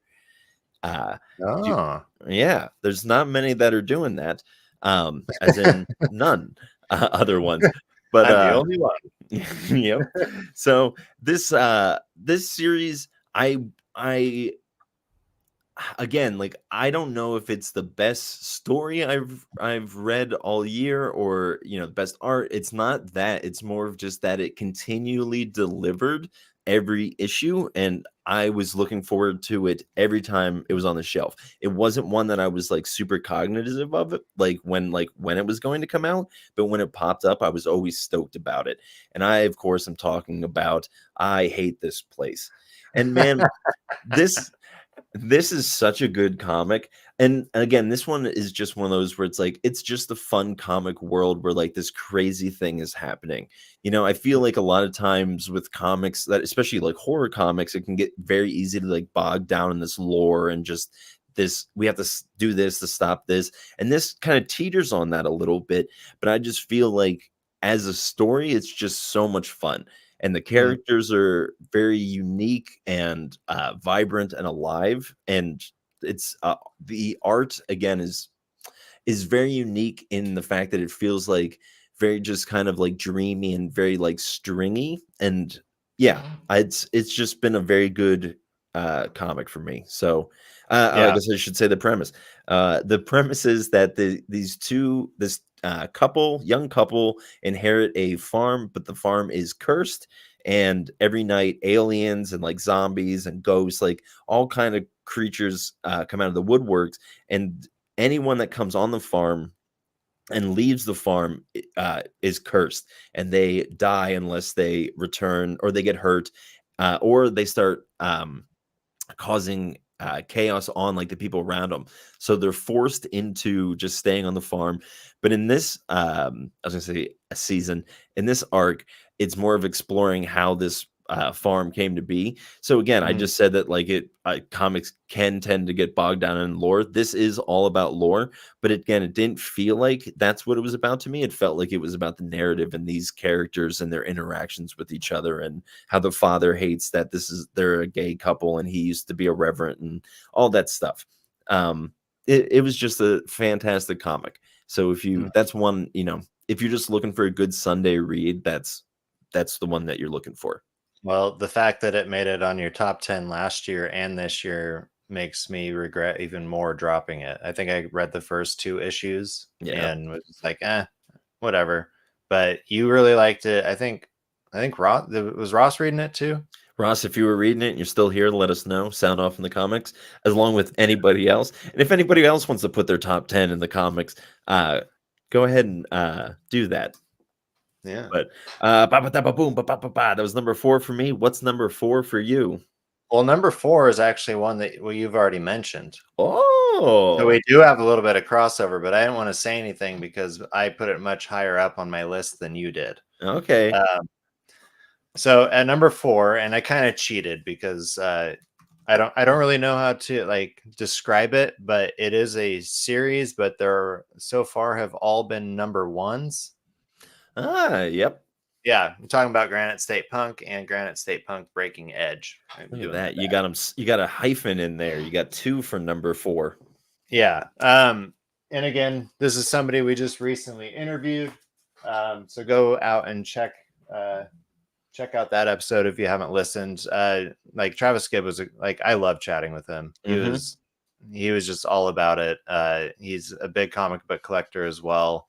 Do Oh, yeah, there's not many that are doing that, as in none, other ones, but, I'm the only one. yep. So this series, I again, like I don't know if it's the best story I've read all year or the best art. It's not that. It's more of just that it continually delivered every issue and I was looking forward to it every time it was on the shelf. It wasn't one that I was like super cognitive of it like when it was going to come out, but when it popped up I was always stoked about it. And I of course am talking about I Hate This Place. And man, this this is such a good comic. And again, this one is just one of those where it's like it's just the fun comic world where like this crazy thing is happening. I feel like a lot of times with comics that especially like horror comics, it can get very easy to like bog down in this lore and just this we have to do this to stop this. And this kind of teeters on that a little bit, but I just feel like as a story, it's just so much fun and the Mm, characters are very unique and vibrant and alive and it's the art again is very unique in the fact that it feels like very just kind of like dreamy and very like stringy and yeah it's just been a very good comic for me. So I yeah. guess I should say the premise is that this young couple inherit a farm, but the farm is cursed and every night aliens and like zombies and ghosts like all kind of creatures come out of the woodworks and anyone that comes on the farm and leaves the farm is cursed and they die unless they return or they get hurt or they start causing chaos on like the people around them, so they're forced into just staying on the farm. But in this, I was gonna say a season, in this arc, it's more of exploring how this farm came to be. So again, I Mhm. just said that like comics can tend to get bogged down in lore. This is all about lore, but again, it didn't feel like that's what it was about to me. It felt like it was about the narrative and these characters and their interactions with each other, and how the father hates that they're a gay couple and he used to be a reverend and all that stuff. It was just a fantastic comic. So Mhm. that's one, if you're just looking for a good Sunday read, that's the one that you're looking for. Well, the fact that it made it on your top 10 last year and this year makes me regret even more dropping it. I think I read the first 2 issues Yeah. and was just like, whatever. But you really liked it. I think Ross was Ross reading it too? Ross, if you were reading it and you're still here, let us know. Sound off in the comics, as along with anybody else. And if anybody else wants to put their top 10 in the comics, go ahead and do that. Yeah. But ba ba da ba boom ba ba ba ba. That was number 4 for me. What's number 4 for you? Well, number 4 is actually one that you've already mentioned. So Oh, we do have a little bit of crossover, but I didn't want to say anything because I put it much higher up on my list than you did. okay. So at number 4, and I kind of cheated because I don't really know how to like describe it, but it is a series, but there so far have all been number 1s. Yep. Yeah, I'm talking about Granite State Punk and Granite State Punk Breaking Edge. I'm Look at doing my that. You best. got them. You got a hyphen in there. You got 2 for number 4. Yeah. And again, this is somebody we just recently interviewed. So go out and check out that episode if you haven't listened. Like Travis Gibb was like, I love chatting with him. Mm-hmm. He was just all about it. He's a big comic book collector as well.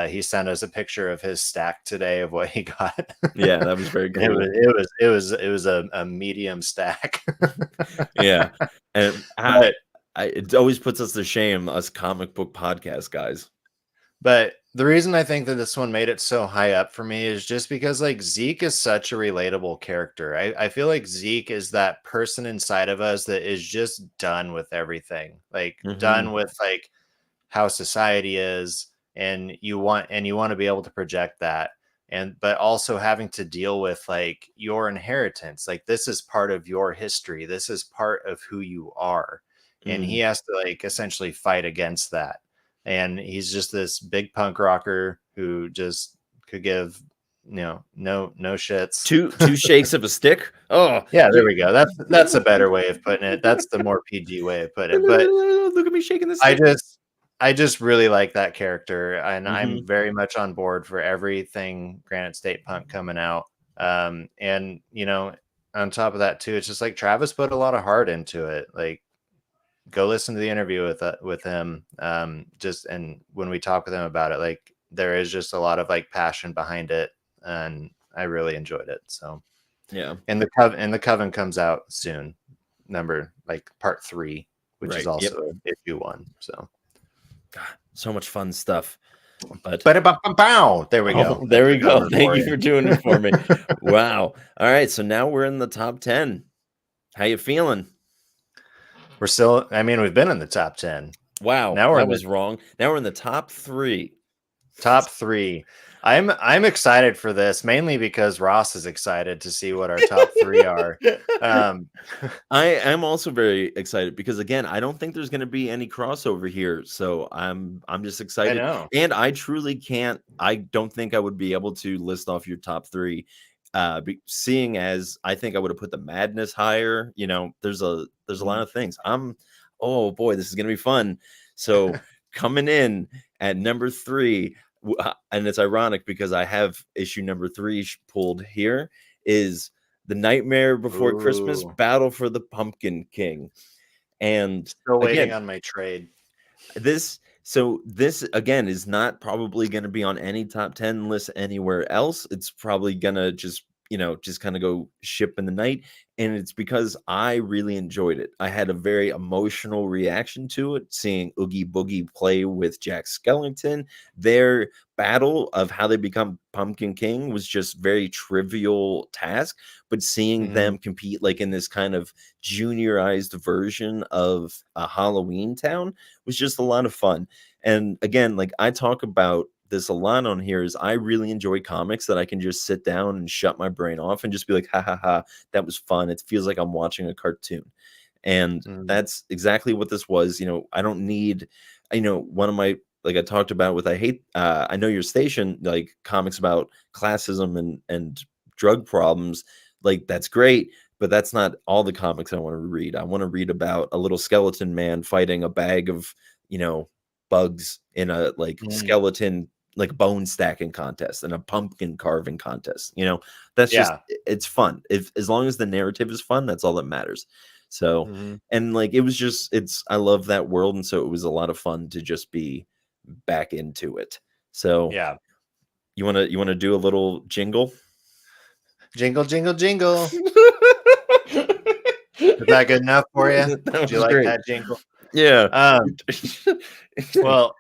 He sent us a picture of his stack today of what he got. Yeah, that was very it cool. was it was a medium stack. Yeah, and but it always puts us to shame, us comic book podcast guys. But the reason I think that this one made it so high up for me is just because like Zeke is such a relatable character. I feel like Zeke is that person inside of us that is just done with everything. Like Mm-hmm. done with like how society is, and you want to be able to project that. And but also having to deal with like your inheritance. Like this is part of your history. This is part of who you are. And he Mm. has to like essentially fight against that, and he's just this big punk rocker who just could give no shits. Two shakes of a stick. Oh, Yeah, there we go. That's a better way of putting it. That's the more PG way of putting it. But look at me shaking the I stick. just I just really like that character, and I'm Mm-hmm. very much on board for everything Granite State Punk coming out. And on top of that too, it's just like Travis put a lot of heart into it. Like go listen to the interview with him. Just and when we talk with him about it, like there is just a lot of like passion behind it, and I really enjoyed it. So, Yeah. and the Coven comes out soon, number like part 3, which is Right. Yep. also issue 1. So, God, so much fun stuff. But there we go. oh, That's there we a go. number Thank for you you. for doing it for me. Wow. All right. So now we're in the top 10. How you feeling? We're still. I mean, we've been in the top 10. Wow, Now we're that in the was wrong. Now we're in the top 3. top 3. I'm excited for this mainly because Ross is excited to see what our top 3 are. Um, I am also very excited because again, I don't think there's going to be any crossover here, so I'm just I excited. know. And I truly can't. I don't think I would be able to list off your top 3, seeing as I think I would have put the Madness higher. There's a lot Mhm. of things. Oh boy, this is going to be fun. So coming in at number 3, and it's ironic because I have issue number 3 pulled here, is The Nightmare Before Christmas: Ooh, Battle for the Pumpkin King. And still waiting again, on my trade. this again is not probably going to be on any top 10 list anywhere else. It's probably going to just just kind of go ship in the night. And it's because I really enjoyed it. I had a very emotional reaction to it, seeing Oogie Boogie play with Jack Skellington. Their battle of how they become Pumpkin King was just very trivial task, but seeing Mhm. them compete like in this kind of juniorized version of a Halloween Town was just a lot of fun. And again, like I talk about this a lot on here is I really enjoy comics that I can just sit down and shut my brain off and just be like, ha ha ha, that was fun. It feels like I'm watching a cartoon. And Mhm. that's exactly what this was. I don't need, one of my, like I talked about with I Know Your Station, like comics about classism and drug problems. Like that's great, but that's not all the comics I want to read. I want to read about a little skeleton man fighting a bag of, you know, bugs in a like Mhm. skeleton like bone stacking contest and a pumpkin carving contest. That's just Yeah. it's fun. If as long as the narrative is fun, that's all that matters. So, Mhm. and like it was just I love that world, and so it was a lot of fun to just be back into it. So, Yeah. you want to do a little jingle? Jingle, jingle, jingle. Is that good enough for you? That Do you was like great. that jingle? Yeah. Um, well,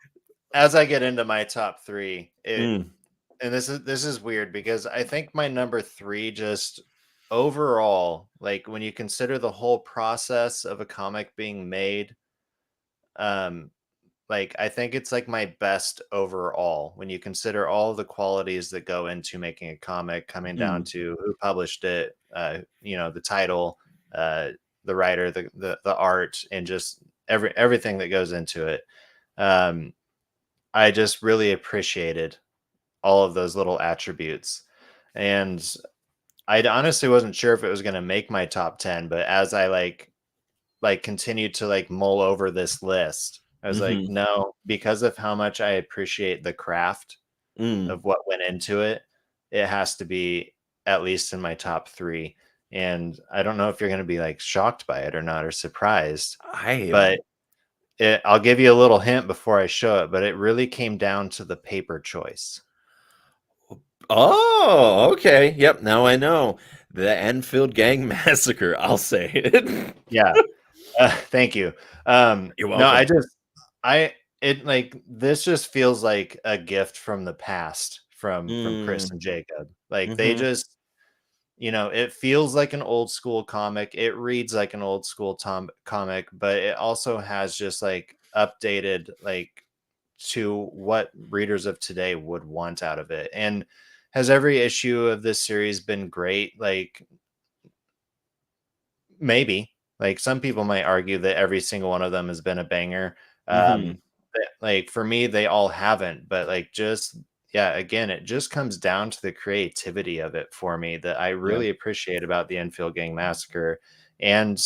as I get into my top 3, Mm, and this is weird because I think my number 3 just overall, like when you consider the whole process of a comic being made, um, like I think it's like my best overall when you consider all the qualities that go into making a comic, coming down mm, to who published it, the title, uh, the writer, the art, and just everything that goes into it. Um, I just really appreciated all of those little attributes. And I honestly wasn't sure if it was going to make my top 10, but as I continued to mull over this list, I was like, mhm, no, because of how much I appreciate the craft mm. of what went into it, it has to be at least in my top 3. And I don't know if you're going to be shocked by it or not or surprised, I but am. I'll give you a little hint before I show it, but it really came down to the paper choice. Oh, okay. Yep. Now I know the Enfield Gang Massacre. I'll say it. Yeah. Thank you. You're No, welcome. I it this just feels like a gift from the past from Chris Mm, and Jacob. Like they mhm, just, it feels like an old school comic. It reads like an old school comic, but it also has just updated to what readers of today would want out of it. And has every issue of this series been great? Maybe. Some people might argue that every single one of them has been a banger. mhm. For me, they all haven't, but just yeah, again, it just comes down to the creativity of it for me that I Yeah. really appreciate about the Enfield Gang Massacre. And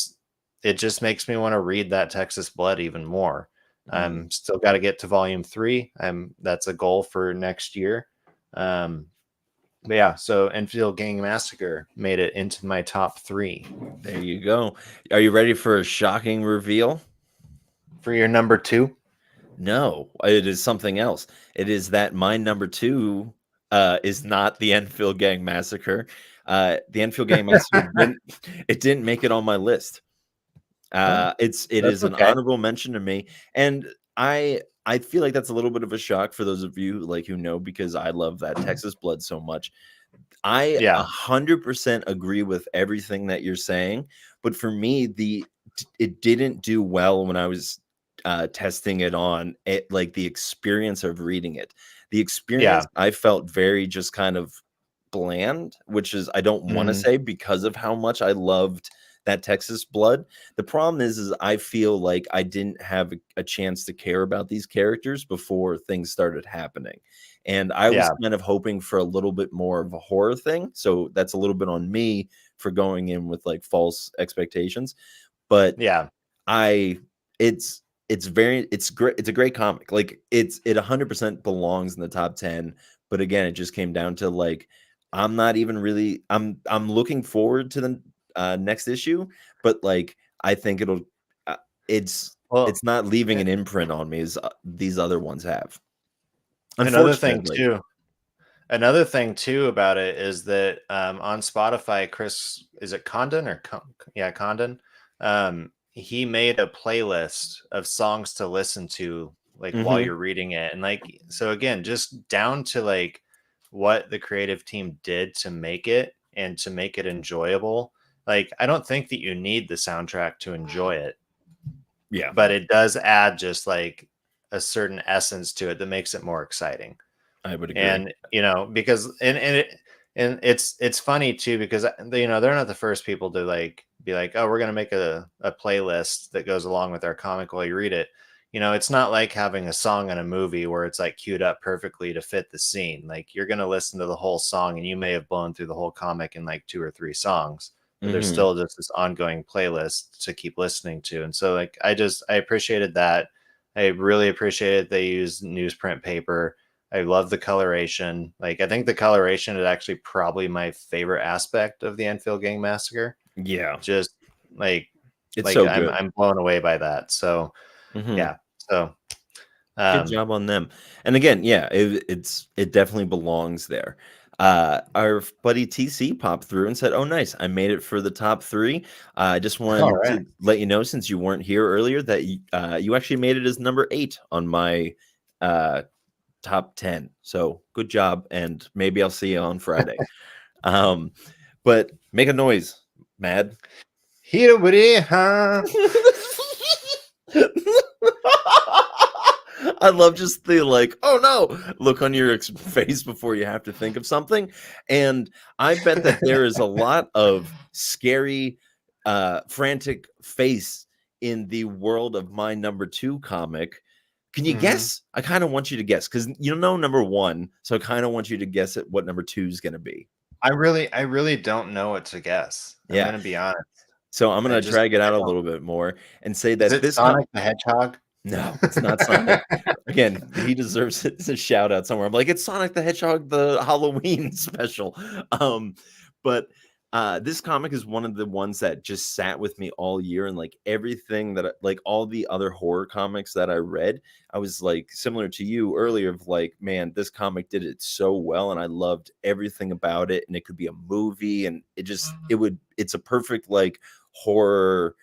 it just makes me want to read that Texas Blood even more. Mm. I'm still got to get to volume 3. That's a goal for next year. Um, but yeah, so Enfield Gang Massacre made it into my top 3. There you go. Are you ready for a shocking reveal? For your number 2? No, it is something else. It is that my number 2, is not the Enfield Gang Massacre. The Enfield Gang Massacre didn't make it on my list. Oh, It that's is an okay. honorable mention to me, and I feel like that's a little bit of a shock for those of you, like, who know because I love that Texas Blood so much. I Yeah, 100% agree with everything that you're saying, but for me, it didn't do well when I was, testing it on it like, the experience of reading it. The experience, yeah, I felt very just kind of bland, which is I don't wanna mhm, say because of how much I loved that Texas Blood. The problem is I feel like I didn't have a chance to care about these characters before things started happening. And I was yeah, kind of hoping for a little bit more of a horror thing, so that's a little bit on me for going in with, like, false expectations, but yeah, I it's great it's a great comic, like, it 100% belongs in the top 10, but again, it just came down to, like, I'm not even really I'm looking forward to the, next issue, but, like, I think uh, it's well, it's not leaving a an imprint on me as, these other ones have, another thing unfortunately. too Another thing too about it is that on Spotify, Chris, is it Condon or yeah, Condon? He made a playlist of songs to listen to like while Mm-hmm. you're reading it, and like so again, just down to like what the creative team did to make it and to make it enjoyable. Like I don't think that you need the soundtrack to enjoy it, Yeah, but it does add just like a certain essence to it that makes it more exciting. I would agree. And because it's funny too because they're not the first people to like be like, oh, we're gonna make a playlist that goes along with our comic while you read it. It's not like having a song in a movie where it's like queued up perfectly to fit the scene. Like you're gonna listen to the whole song and you may have blown through the whole comic in like 2 or 3 songs, but there's Mm-hmm. still just this ongoing playlist to keep listening to. And so like I appreciated that. I really appreciated they used newsprint paper. I love the coloration. Like, I think the coloration is actually probably my favorite aspect of the Enfield Gang Massacre. Yeah, Just like, it's like so I'm good. I'm blown away by that. So Mm-hmm. yeah. So Good um, job on them. And again, yeah, it definitely belongs there. Our buddy TC popped through and said, "Oh, nice! I made it for the top three." I just all wanted right. to let you know, since you weren't here earlier, that you actually made it as number 8 on my uh, top 10. So good job, and maybe I'll see you on Friday. Um, but make a noise, Mad. Here with it, huh? I love just the like, oh no, look on your face before you have to think of something. And I bet that there is a lot of scary, frantic face in the world of my number 2 comic. Can you Hmm. guess? I kind of want you to guess because you know number 1, so I kind of want you to guess at what number 2 is going to be. I really don't know what to guess. I'm Yeah. gonna be honest. So I'm I gonna just drag it I out a don't. little bit more and say Is that it this Sonic the Hedgehog? no, it's not Sonic. Again, he deserves a shout out somewhere. I'm like, it's Sonic the Hedgehog, the Halloween special. But this comic is one of the ones that just sat with me all year, and like everything like all the other horror comics that I read, I was like similar to you earlier of like, man, this comic did it so well, and I loved everything about it. And it could be a movie, and it's a perfect like horror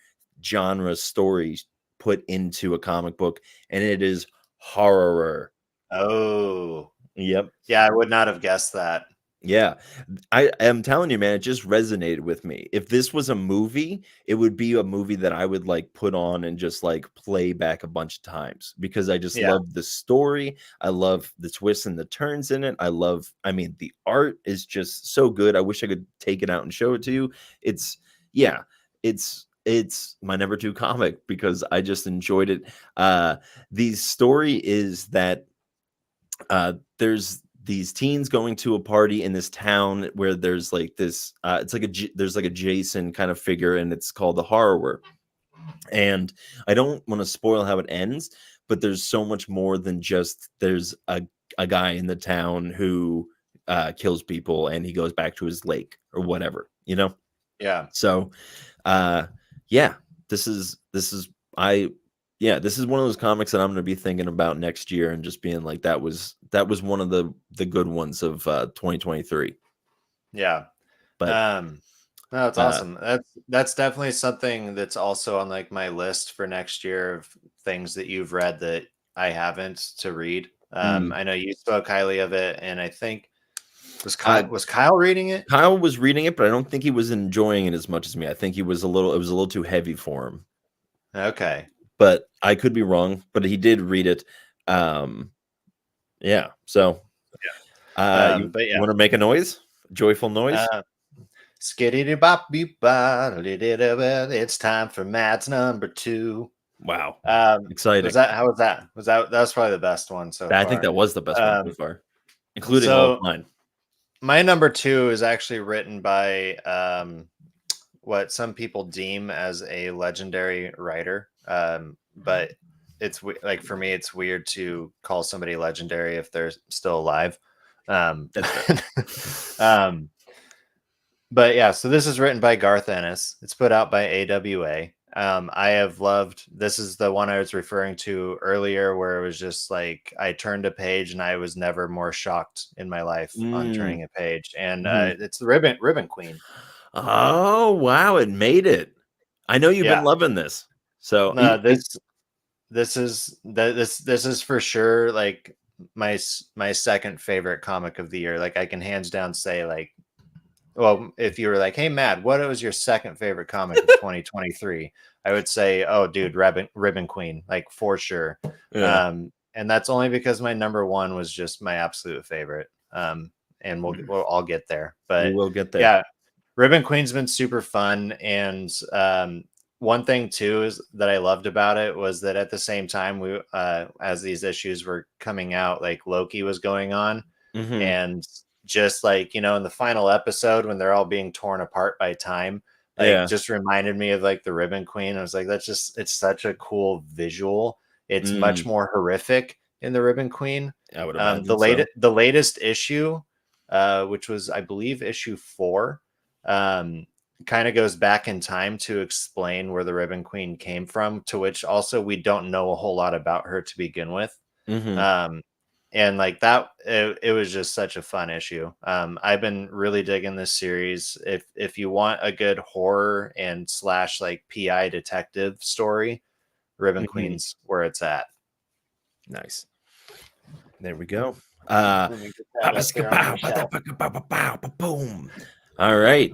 genre story put into a comic book, and it is horror. Oh, Yep. yeah, I would not have guessed that. Yeah. I am telling you, man, it just resonated with me. If this was a movie, it would be a movie that I would like put on and just like play back a bunch of times because I just Yeah. love the story. I love the twists and the turns in it. I mean, the art is just so good. I wish I could take it out and show it to you. It's yeah, it's my number 2 comic because I just enjoyed it. The story is that there's these teens going to a party in this town where there's like this it's like there's like a Jason kind of figure, and it's called the Horror. And I don't want to spoil how it ends, but there's so much more than just there's a guy in the town who kills people and he goes back to his lake or whatever, you know. Yeah. So uh yeah, this is I yeah, this is one of those comics that I'm going to be thinking about next year and just being like that was one of the good ones of 2023. Yeah. But Um, no, it's uh awesome. That's definitely something that's also on like my list for next year of things that you've read that I haven't to read. mm, I know you spoke highly of it, and I think was uh, Kyle reading it? Kyle was reading it, but I don't think he was enjoying it as much as me. I think it was a little too heavy for him. Okay. But I could be wrong, but he did read it. Um yeah. So But you yeah. want to make a noise? Joyful noise? Uh, Skitty bop beep ba, it's time for Matt's number 2. Wow. Was Exciting. that how was that? That's probably the best one so I think far. that was the best one so Um, far, including all of so mine. my number 2 is actually written by what some people deem as a legendary writer. But like for me, it's weird to call somebody legendary if they're still alive. Um, That's fair. um, but yeah, so this is written by Garth Ennis. It's put out by AWA. I have loved, this is the one I was referring to earlier, where it was just like I turned a page and I was never more shocked in my life on Mm. turning a page. And Mhm. it's the Ribbon Queen. Oh, wow, it made it. I know you've been Yeah. loving this. So, No, this is for sure like my second favorite comic of the year. Like I can hands down say like, well, if you were like, "Hey Matt, what was your second favorite comic of 2023?" I would say, "Oh, dude, Ribbon Queen, like for sure." yeah. And that's only because my number one was just my absolute favorite. And we'll all get there. We But will get there. yeah, Ribbon Queen's been super fun, and one thing too is that I loved about it was that at the same time we, as these issues were coming out, like Loki was going on, Mhm. and just like in the final episode when they're all being torn apart by time, like Yeah. just reminded me of like the Ribbon Queen. I was like, that's just it's such a cool visual. It's much Mm. more horrific in the Ribbon Queen. I would The imagine so. latest issue, which was I believe issue 4, um, kind of goes back in time to explain where the Ribbon Queen came from, to which also we don't know a whole lot about her to begin with. Mhm. Um, and like that, it was just such a fun issue. I've been really digging this series. If you want a good horror and slash like PI detective story, Ribbon Mhm. Queen's where it's at. Nice. There we go. Let me get that up there on my shelf. Boom. All right.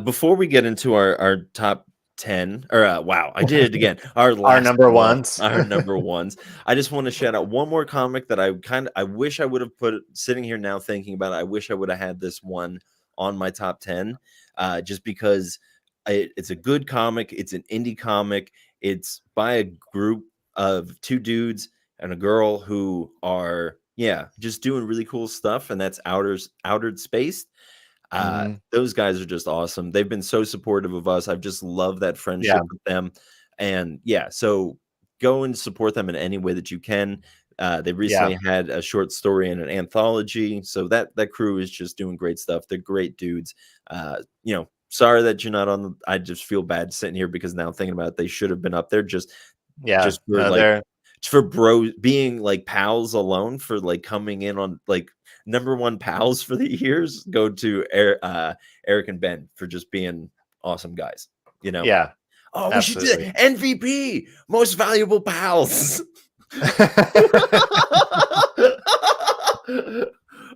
Before we get into our top 10, or wow, I did it again. Our Our last number 12, ones. our number ones. I just want to shout out one more comic that I wish I would have put sitting here now thinking about it. I wish I would have had this one on my top 10, just because it's a good comic. It's an indie comic. It's by a group of two dudes and a girl who are just doing really cool stuff, and that's outer space. Mhm. Those guys are just awesome. They've been so supportive of us. I've just loved that Yeah, friendship with them. And yeah, so go and support them in any way that you can. They yeah, recently had a short story and an anthology. So that crew is just doing great stuff. They're great dudes. Sorry that you're not on the I just feel bad sitting here because now thinking about it, they should have been up there yeah. just for No, like they're for bro being like pals alone for like coming in on like number one pals for the years go to Eric and Ben for just being awesome guys, you know. yeah, Oh, we should do absolutely. that. MVP, most valuable pals.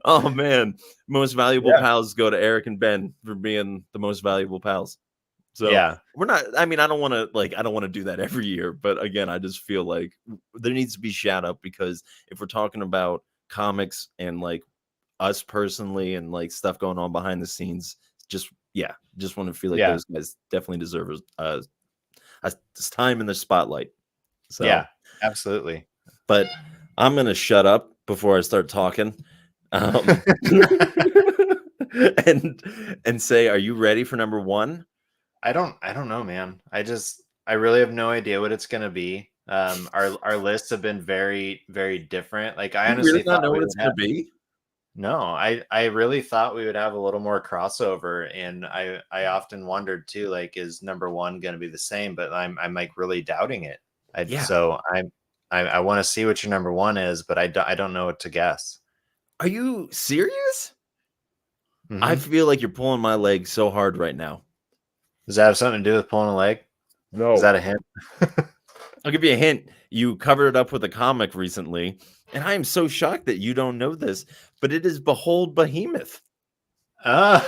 Oh man, most valuable Yeah, pals go to Eric and Ben for being the most valuable pals. So yeah, we're not. I mean, I don't want to do that every year. But again, I just feel like there needs to be shout out because if we're talking about comics and like us personally and like stuff going on behind the scenes, just want to feel like yeah, those guys definitely deserve a time in the spotlight. So, yeah, absolutely. but I'm gonna shut up before I start talking. Um, and say, are you ready for number one? I don't know, man. I really have no idea what it's gonna be. Our lists have been very, very different. Like I You really honestly not thought know we what it's would gonna have be? no, I really thought we would have a little more crossover, and I often wondered too, like, is number one gonna be the same? But I'm like really doubting it. I Yeah. so I want to see what your number one is, but I don't know what to guess. Are you serious? I Hmm. feel like you're pulling my leg so hard right now. Does that have something to do with pulling a leg? Is No. that a hint? I'll give you a hint. You covered it up with a comic recently, and I am so shocked that you don't know this, but it is Behold Behemoth. Uh,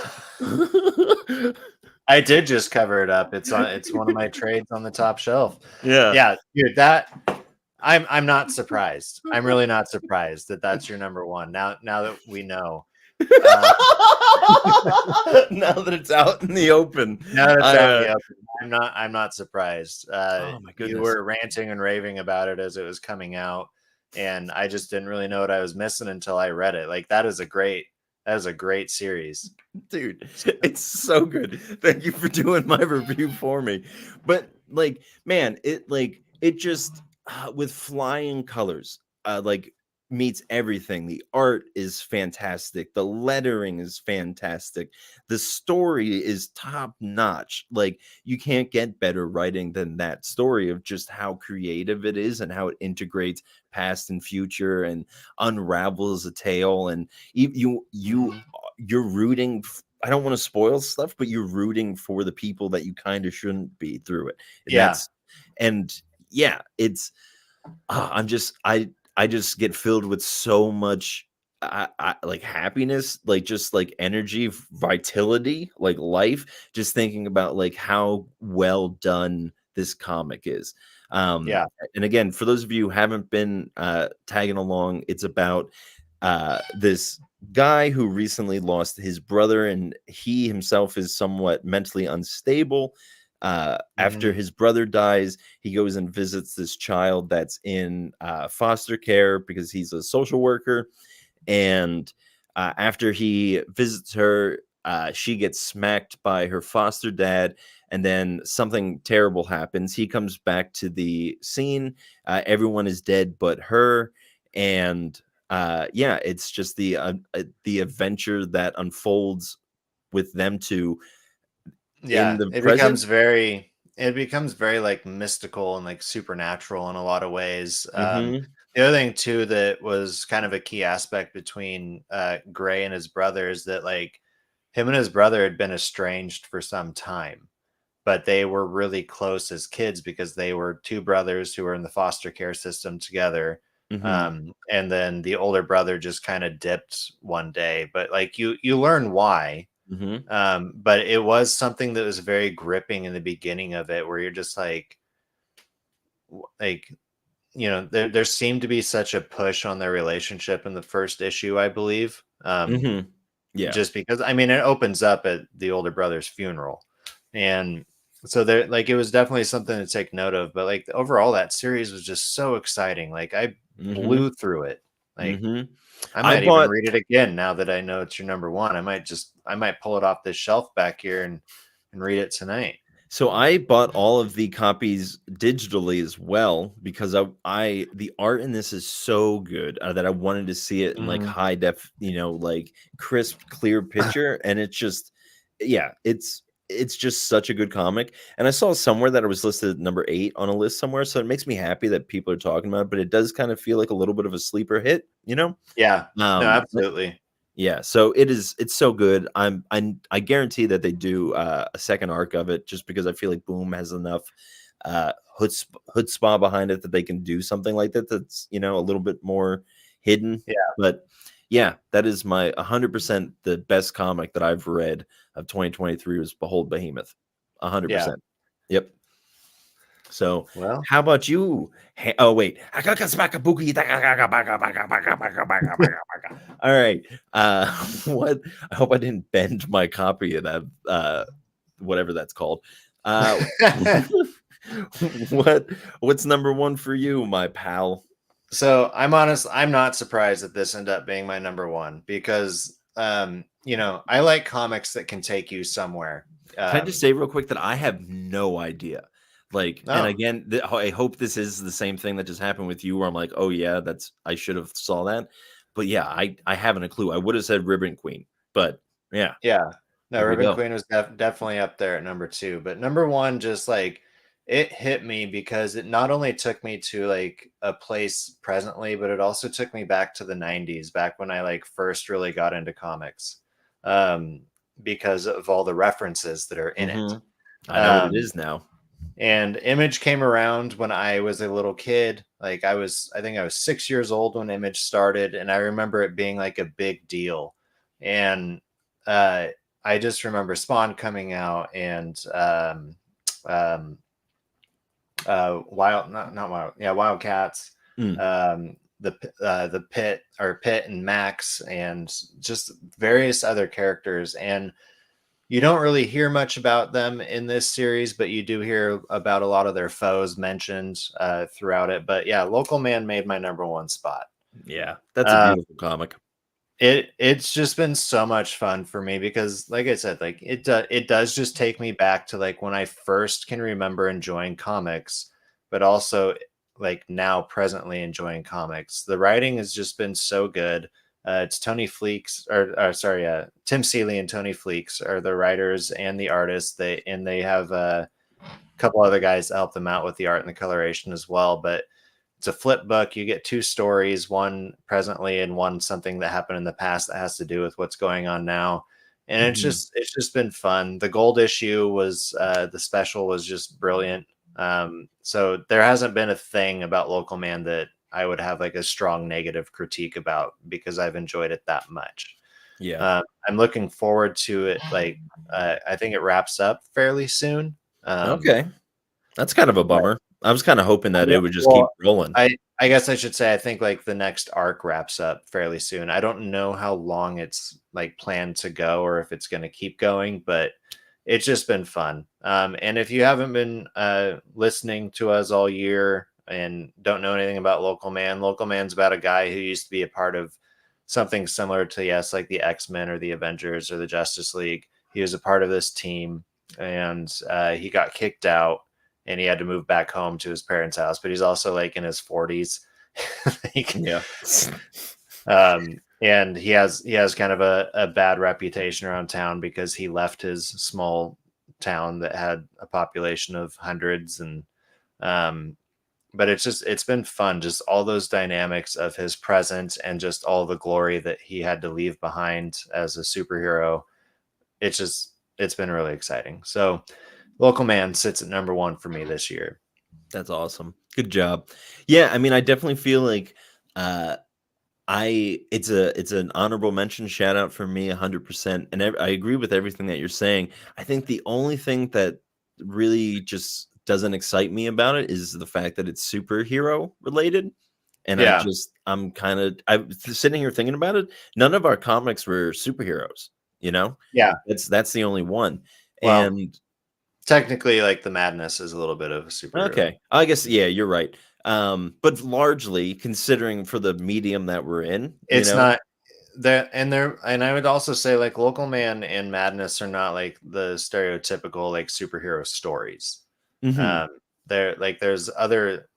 I did just cover it up. It's one of my trades on the top shelf. Yeah. Yeah, dude, that I'm not surprised. I'm really not surprised that that's your number one. Now that we know. Uh, Now that it's out in the open, now that it's I out in the open, I'm not surprised. oh my You goodness, were ranting and raving about it as it was coming out, and I just didn't really know what I was missing until I read it. Like that is a great series. dude, it's so good. Thank you for doing my review for me. But like, man, it just with flying colors, like meets everything. The art is fantastic. The lettering is fantastic. The story is top notch. Like, you can't get better writing than that story of just how creative it is and how it integrates past and future and unravels a tale. And Mhm. you're rooting. I don't want to spoil stuff, but you're rooting for the people that you kind of shouldn't be through it. And Yeah. yeah, it's I just get filled with so much like happiness, like just like energy, vitality, like life, just thinking about like how well done this comic is. Yeah. And again, for those of you who haven't been tagging along, it's about this guy who recently lost his brother, and he himself is somewhat mentally unstable. After Mhm. his brother dies, he goes and visits this child that's in foster care because he's a social worker. And after he visits her, she gets smacked by her foster dad, and then something terrible happens. He comes back to the scene. Everyone is dead but her. And yeah, it's just the adventure that unfolds with them two in Yeah, the present. it becomes very like mystical and like supernatural in a lot of ways. Hmm. The other thing too that was kind of a key aspect between Gray and his brother is that like him and his brother had been estranged for some time, but they were really close as kids because they were two brothers who were in the foster care system together. Hmm. And then the older brother just kind of dipped one day, but like you learn why. Hmm. But it was something that was very gripping in the beginning of it, where you're just like there seemed to be such a push on their relationship in the first issue, I believe. Hmm. Yeah. Just because I mean it opens up at the older brother's funeral, and so there like it was definitely something to take note of. But like overall, that series was just so exciting. Like I Hmm. blew through it. Like Hmm. I I might even bought read it again now that I know it's your number one. I might pull it off this shelf back here and read it tonight. I bought all of the copies digitally as well because the art in this is so good that I wanted to see it in like Mhm. high def, like crisp, clear picture, and it's just yeah, it's just such a good comic. And I saw somewhere that it was listed at number 8 on a list somewhere, so it makes me happy that people are talking about it, but it does kind of feel like a little bit of a sleeper hit? Yeah. No, Um absolutely. Yeah, so it's so good. I guarantee that they do a second arc of it just because I feel like Boom has enough chutzpah behind it that they can do something like that that's, a little bit more hidden. Yeah. But yeah, that is my 100% the best comic that I've read of 2023 was Behold Behemoth. Yeah. 100%. Yep. So, Well, how about you? Oh wait. All right. What? I hope I didn't bend my copy of that. Whatever that's called. Uh, what? What's number one for you, my pal? so I'm honest, I'm not surprised that this ended up being my number one because I like comics that can take you somewhere. Can I just Um say real quick that I have no idea. Like, and no, again, I hope this is the same thing that just happened with you, where I'm like, oh yeah, I should have saw that. But yeah, I haven't a clue. I would have said Ribbon Queen, but yeah, yeah. No, here we Ribbon go. Queen was definitely up there at number two. But number one, just like it hit me because it not only took me to like a place presently, but it also took me back to the 90s, back when I like first really got into comics. Um, because of all the references that are in it. Hmm. I know what it Um, is now. and Image came around when I was a little kid. Like I think I was 6 years old when Image started, and I remember it being like a big deal. And uh, I just remember Spawn coming out and um, Wild, not Wild, yeah, Wildcats, Mm. the Pit and Max, and just various other characters. And you don't really hear much about them in this series, but you do hear about a lot of their foes mentioned throughout it. But yeah, Local Man made my number one spot. Yeah, that's a Uh, beautiful comic. it's just been so much fun for me because, like I said, like it does just take me back to like when I first can remember enjoying comics, but also like now presently enjoying comics. The writing has just been so good. It's Tony Fleeks, or sorry, Tim Seeley and Tony Fleeks are the writers and the artists. They have a couple other guys to help them out with the art and the coloration as well. But it's a flip book. You get two stories, one presently and one something that happened in the past that has to do with what's going on now. And Mhm. it's just been fun. The gold issue was the special was just brilliant. So there hasn't been a thing about Local Man that I would have like a strong negative critique about because I've enjoyed it that much. Yeah. I'm looking forward to it. Like I think it wraps up fairly soon. Um, Okay. That's kind of a but bummer. I was kinda hoping that yeah, it would just keep well, rolling. I guess I should say I think like the next arc wraps up fairly soon. I don't know how long it's like planned to go or if it's going to keep going, but it's just been fun. And if you haven't been listening to us all year and don't know anything about Local Man's about a guy who used to be a part of something similar to yes, like the X-Men or the Avengers or the Justice League. He was a part of this team and he got kicked out and he had to move back home to his parents' house. But he's also like in his 40s, like, Yeah. and he has kind of a bad reputation around town because he left his small town that had a population of hundreds and um, but it's been fun, just all those dynamics of his presence and just all the glory that he had to leave behind as a superhero. It's been really exciting. So Local Man sits at number one for me this year. That's awesome. Good job. Yeah, I mean, I definitely feel like, uh, it's an honorable mention, shout out for me 100%, and I agree with everything that you're saying. I think the only thing that really just doesn't excite me about it is the fact that it's superhero related, and Yeah. I'm sitting here thinking about it, none of our comics were superheroes, you know? Yeah. That's the only one, Well, and technically, like the Madness is a little bit of a superhero. okay. I guess, yeah, you're right. But largely, considering for the medium that we're in, you It's know? not there, and there, and I would also say like Local Man and Madness are not like the stereotypical like superhero stories. Mhm. Um, there's other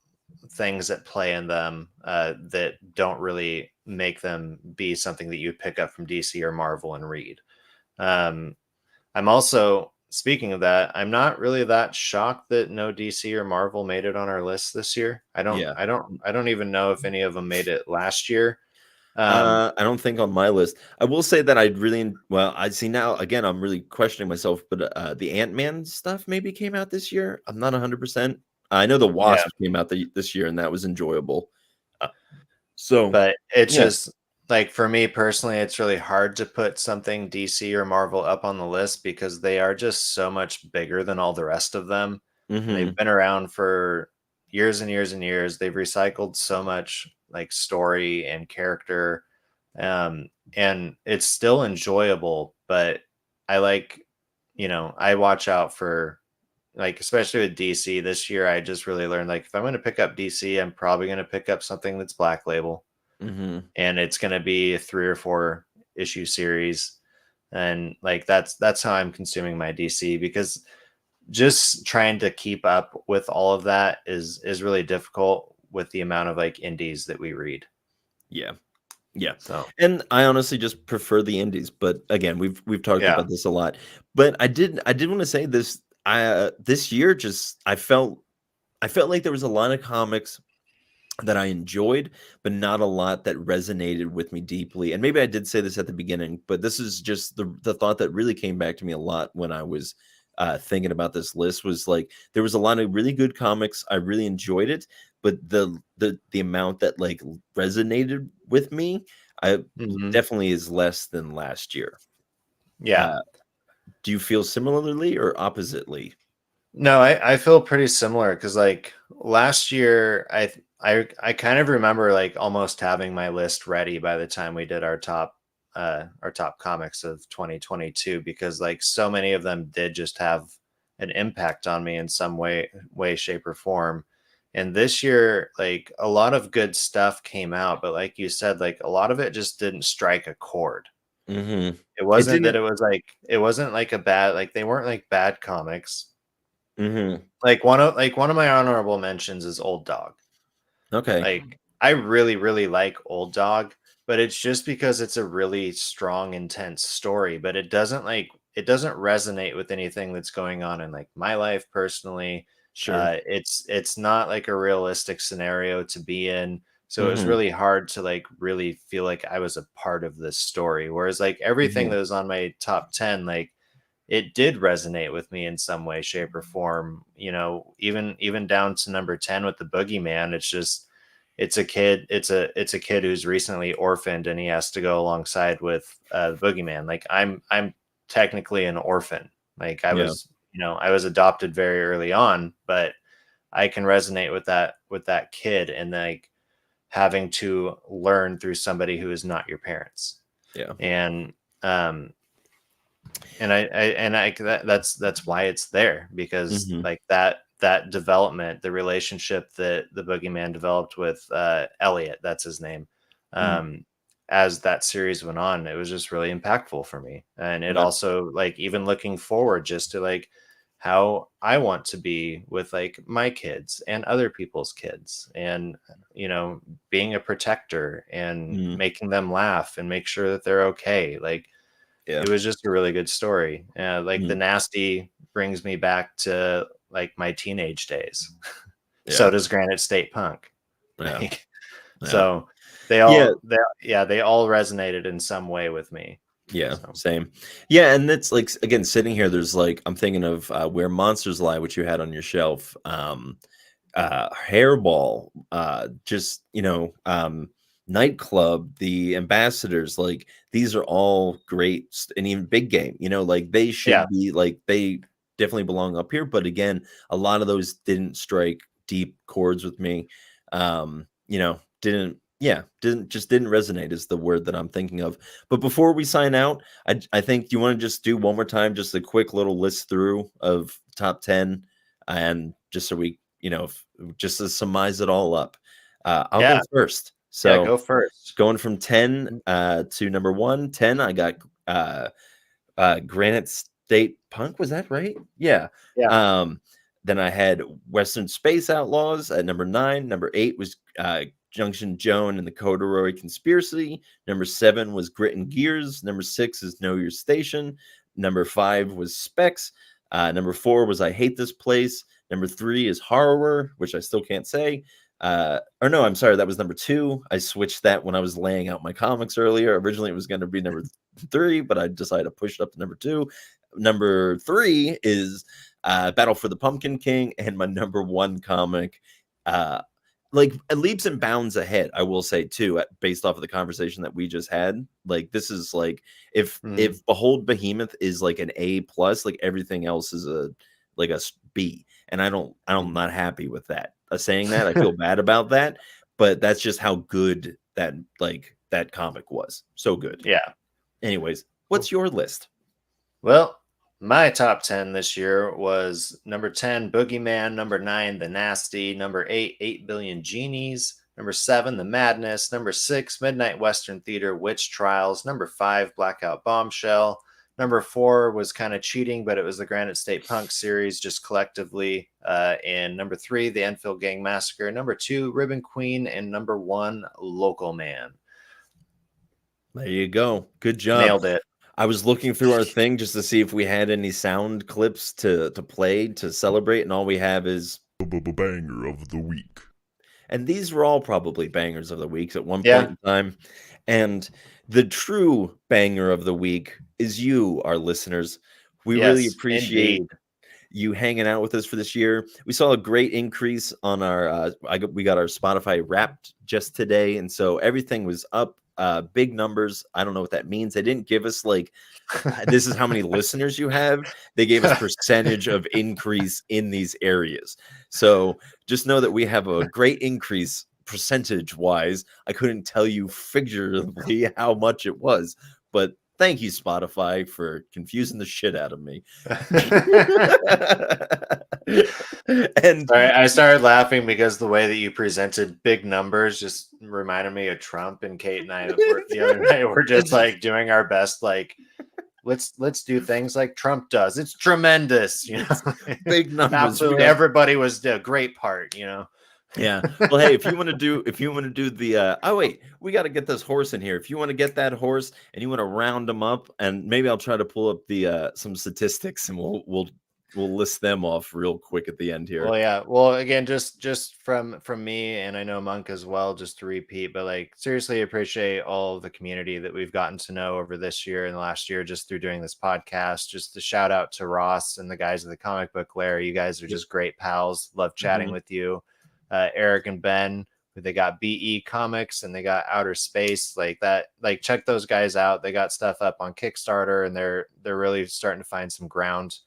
things that play in them that don't really make them be something that you pick up from DC or Marvel and read. Um, I'm also speaking of that, I'm not really that shocked that no DC or Marvel made it on our list this year. Yeah. I don't even know if any of them made it last year. Um, I don't think on my list. I will say that I really well, I see now again, I'm really questioning myself, but, the Ant-Man stuff maybe came out this year. I'm not 100%. I know the yeah, Wasp came out this year, and that was enjoyable. Uh, so, but it's yeah. just like for me personally, it's really hard to put something DC or Marvel up on the list because they are just so much bigger than all the rest of them. And they've Mhm. been around for years and years and years. They've recycled so much like story and character. And it's still enjoyable, but I like, I watch out for like especially with DC this year, I just really learned like if I'm going to pick up DC, I'm probably going to pick up something that's Black Label Mhm. and it's going to be a 3 or 4 issue series and like that's how I'm consuming my DC because just trying to keep up with all of that is really difficult with the amount of like indies that we read. Yeah. Yeah. So, And I honestly just prefer the indies, but again, we've talked yeah. about this a lot. But I did wanna say this, this year just I felt like there was a lot of comics that I enjoyed, but not a lot that resonated with me deeply. And maybe I did say this at the beginning, but this is just the thought that really came back to me a lot when I was thinking about this list was like there was a lot of really good comics. I really enjoyed it, but the amount that like resonated with me, I Mhm. definitely is less than last year. Yeah. Uh, do you feel similarly or oppositely? No, I feel pretty similar because like last year, I kind of remember like almost having my list ready by the time we did our top comics of 2022 because like so many of them did just have an impact on me in some way, shape, or form. And this year, like a lot of good stuff came out, but like you said, like a lot of it just didn't strike a chord. Hmm. It It wasn't that didn't. it wasn't like a bad like they weren't like bad comics Hmm. like one of my honorable mentions is Old Dog. Okay. Like I really, really like Old Dog, but it's just because it's a really strong, intense story. But it doesn't resonate with anything that's going on in like my life personally. Sure. It's not like a realistic scenario to be in. So it was Mhm. really hard to like really feel like I was a part of this story. Whereas like everything Mhm. that was on my top 10, like it did resonate with me in some way, shape, or form. You know, even down to number 10 with the boogeyman. It's just it's a kid, it's a kid who's recently orphaned and he has to go alongside with the boogeyman. Like I'm technically an orphan. Like I Yeah. was, I was adopted very early on, but I can resonate with that kid and like having to learn through somebody who is not your parents. Yeah. And um that's why it's there, because Mhm. like that development, the relationship that the boogeyman developed with Elliot, that's his name, Mhm. um as that series went on, it was just really impactful for me. And it Yeah. also, like, even looking forward just to like how I want to be with like my kids and other people's kids, and being a protector and Mhm. making them laugh and make sure that they're okay. Like Yeah. it was just a really good story. Like the Mhm. nasty brings me back to like my teenage days. So Yeah. does Granite State Punk. Yeah. Like, Yeah. so Yeah. they all resonated in some way with me. Yeah, So same. Yeah, and that's like again sitting here. There's like I'm thinking of Where Monsters Lie, which you had on your shelf. Hairball, just Nightclub, The Ambassadors. Like these are all great, and even Big Game. Like they yeah, should be like they definitely belong up here. But again, a lot of those didn't strike deep chords with me. Didn't yeah didn't resonate is the word that I'm thinking of. But before we sign out, I think you want to just do one more time, just a quick little list through of top 10, and just so we, just to surmise it all up. I'll yeah, go first. yeah. So Go first. going from 10 to number one, 10, I got uh, Granite State Punk. Was that right? Yeah. Yeah, Um, then I had Western Space Outlaws at number 9. Number 8 was Junction Joan and the Corduroy Conspiracy. Number 7 was Grit and Gears. Number 6 is Know Your Station. Number 5 was Specs. Number 4 was I Hate This Place. Number 3 is Horror, which I still can't say. Or no, I'm sorry, that was number 2. I switched that when I was laying out my comics earlier. Originally, it was going to be number 3, but I decided to push it up to number 2. Number 3 is Battle for the Pumpkin King, and my number 1 comic, uh, like leaps and bounds ahead. I will say too, based off of the conversation that we just had. Like this is like mhm. if Behold Behemoth is like an A plus, like everything else is a like a B, and I'm not happy with that. Saying that, I feel bad about that, but that's just how good that comic was. So good. Yeah. Anyways, what's your list? Well, my top 10 this year was number 10, Boogeyman, number 9, The Nasty, number 8, 8 Billion Genies, number 7, The Madness, number 6, Midnight Western Theater, Witch Trials, number 5, Blackout Bombshell, number 4 was kind of cheating, but it was the Granite State Punk series just collectively, and number 3, The Enfield Gang Massacre, number 2, Ribbon Queen, and number 1, Local Man. There you go. Good job. Nailed it. I was looking through our thing just to see if we had any sound clips to play to celebrate, and all we have is Banger of the week. and these were all probably bangers of the week at one point Yeah. in time. And the true banger of the week is you, our listeners. We really Yes, appreciate indeed. you hanging out with us for this year. We saw a great increase on our we got our Spotify Wrapped just today, and so everything was up, big numbers. I don't know what that means. They didn't give us like this is how many listeners you have. They gave us percentage of increase in these areas. So just know that we have a great increase percentage wise. I couldn't tell you figuratively how much it was, but thank you, Spotify, for confusing the shit out of me. And Sorry, I started laughing because the way that you presented big numbers just reminded me of Trump. And Kate and I were the other night. We're just like doing our best, like let's do things like Trump does. It's tremendous, it's big numbers. We Absolutely, got everybody was a great part. Yeah. Well, hey, if you want to do the oh wait, we got to get this horse in here. If you want to get that horse and you want to round them up, and maybe I'll try to pull up the some statistics and we'll list them off real quick at the end here. Well, yeah. Well, again, just from me, and I know Monk as well, just to repeat, but like seriously appreciate all of the community that we've gotten to know over this year and the last year just through doing this podcast. Just a shout out to Ross and the guys of the Comic Book Lair. You guys are just great pals. Love chatting with you. Eric and Ben, they got BE Comics and they got Outer Space, like that. Like check those guys out. They got stuff up on Kickstarter and they're really starting to find some ground.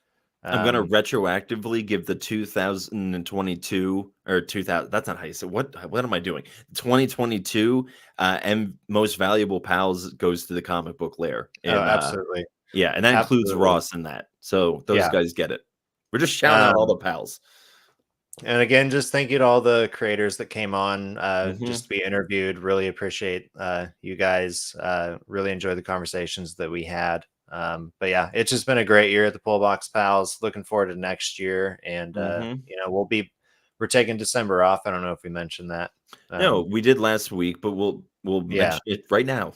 I'm going to retroactively give the 2022 or 2000. That's not how you say. What am I doing? 2022 and most valuable pals goes to the Comic Book Lair. And, absolutely. Yeah, and that includes Ross in that. So those guys get it. We're just shouting out all the pals. And again, just thank you to all the creators that came on just to be interviewed. Really appreciate you guys. Really enjoyed the conversations that we had. But yeah, it's just been a great year at the Pullbox Pals. Looking forward to next year. And you know, we're taking December off. I don't know if we mentioned that. No, we did last week, but we'll mention it right now.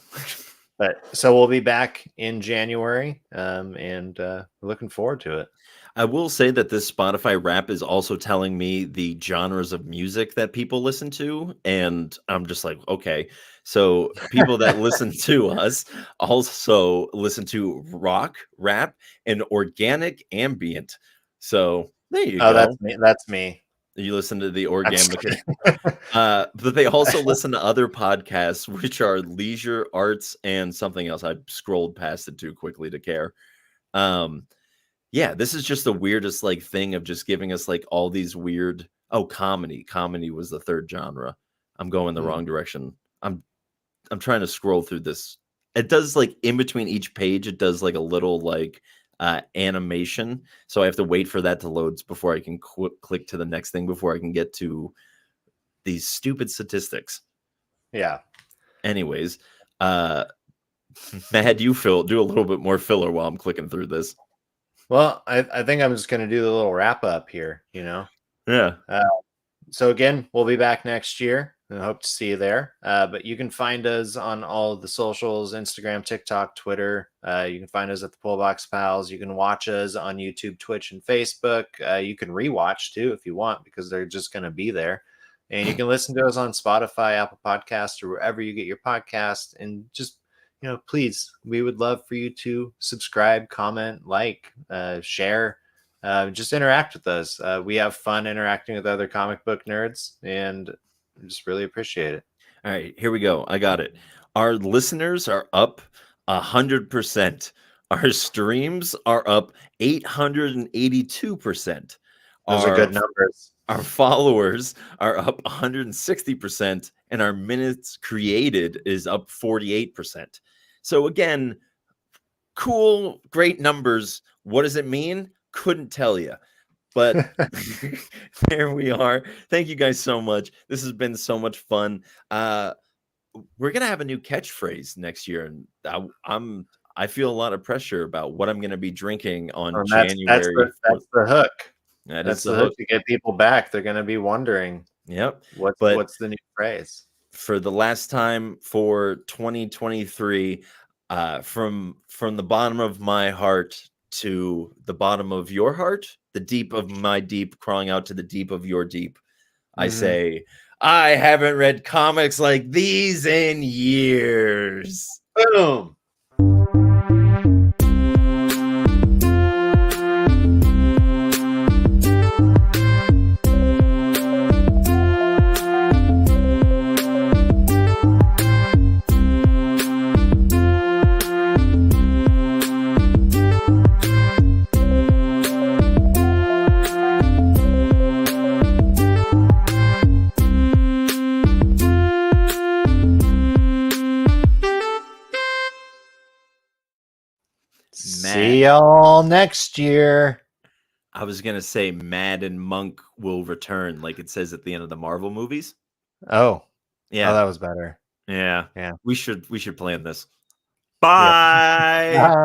But so we'll be back in January, and we're looking forward to it. I will say that this Spotify rap is also telling me the genres of music that people listen to, and I'm just like, okay, so people that listen to us also listen to rock, rap, and organic ambient. So there you go. That's me. That's me. You listen to the organic, but they also listen to other podcasts, which are leisure, arts, and something else. I scrolled past it too quickly to care. Yeah, this is just the weirdest like thing of just giving us like all these weird. Oh, comedy. Comedy was the third genre. I'm going the wrong direction. I'm trying to scroll through this. It does like in between each page. It does like a little like animation. So I have to wait for that to load before I can click to the next thing before I can get to these stupid statistics. Yeah. Anyways, Matt, you do a little bit more filler while I'm clicking through this. Well, I think I'm just going to do the little wrap up here, you know? Yeah. So again, we'll be back next year. I hope to see you there. But you can find us on all of the socials, Instagram, TikTok, Twitter. You can find us at the Pullbox Pals. You can watch us on YouTube, Twitch, and Facebook. You can rewatch too if you want, because they're just going to be there. And you can listen to us on Spotify, Apple Podcasts, or wherever you get your podcast. And just, you know, please, we would love for you to subscribe, comment, like, share, just interact with us. We have fun interacting with other comic book nerds, and just really appreciate it. All right, here we go. I got it. Our listeners are up 100%. Our streams are up 882%. Those are good numbers. Our followers are up 160%, and our minutes created is up 48%. So again, cool, great numbers. What does it mean? Couldn't tell you. But there we are. Thank you guys so much. This has been so much fun. We're gonna have a new catchphrase next year, and I feel a lot of pressure about what I'm gonna be drinking on January. That's the hook. That's the hook to get people back. They're gonna be wondering. Yep. What's the new phrase? For the last time for 2023, from the bottom of my heart to the bottom of your heart, the deep of my deep, crawling out to the deep of your deep, I say, I haven't read comics like these in years. Boom. See y'all next year. I was gonna say Mad and Monk will return, like it says at the end of the Marvel movies. Oh, yeah, that was better. Yeah. Yeah. We should plan this. Bye. Yeah.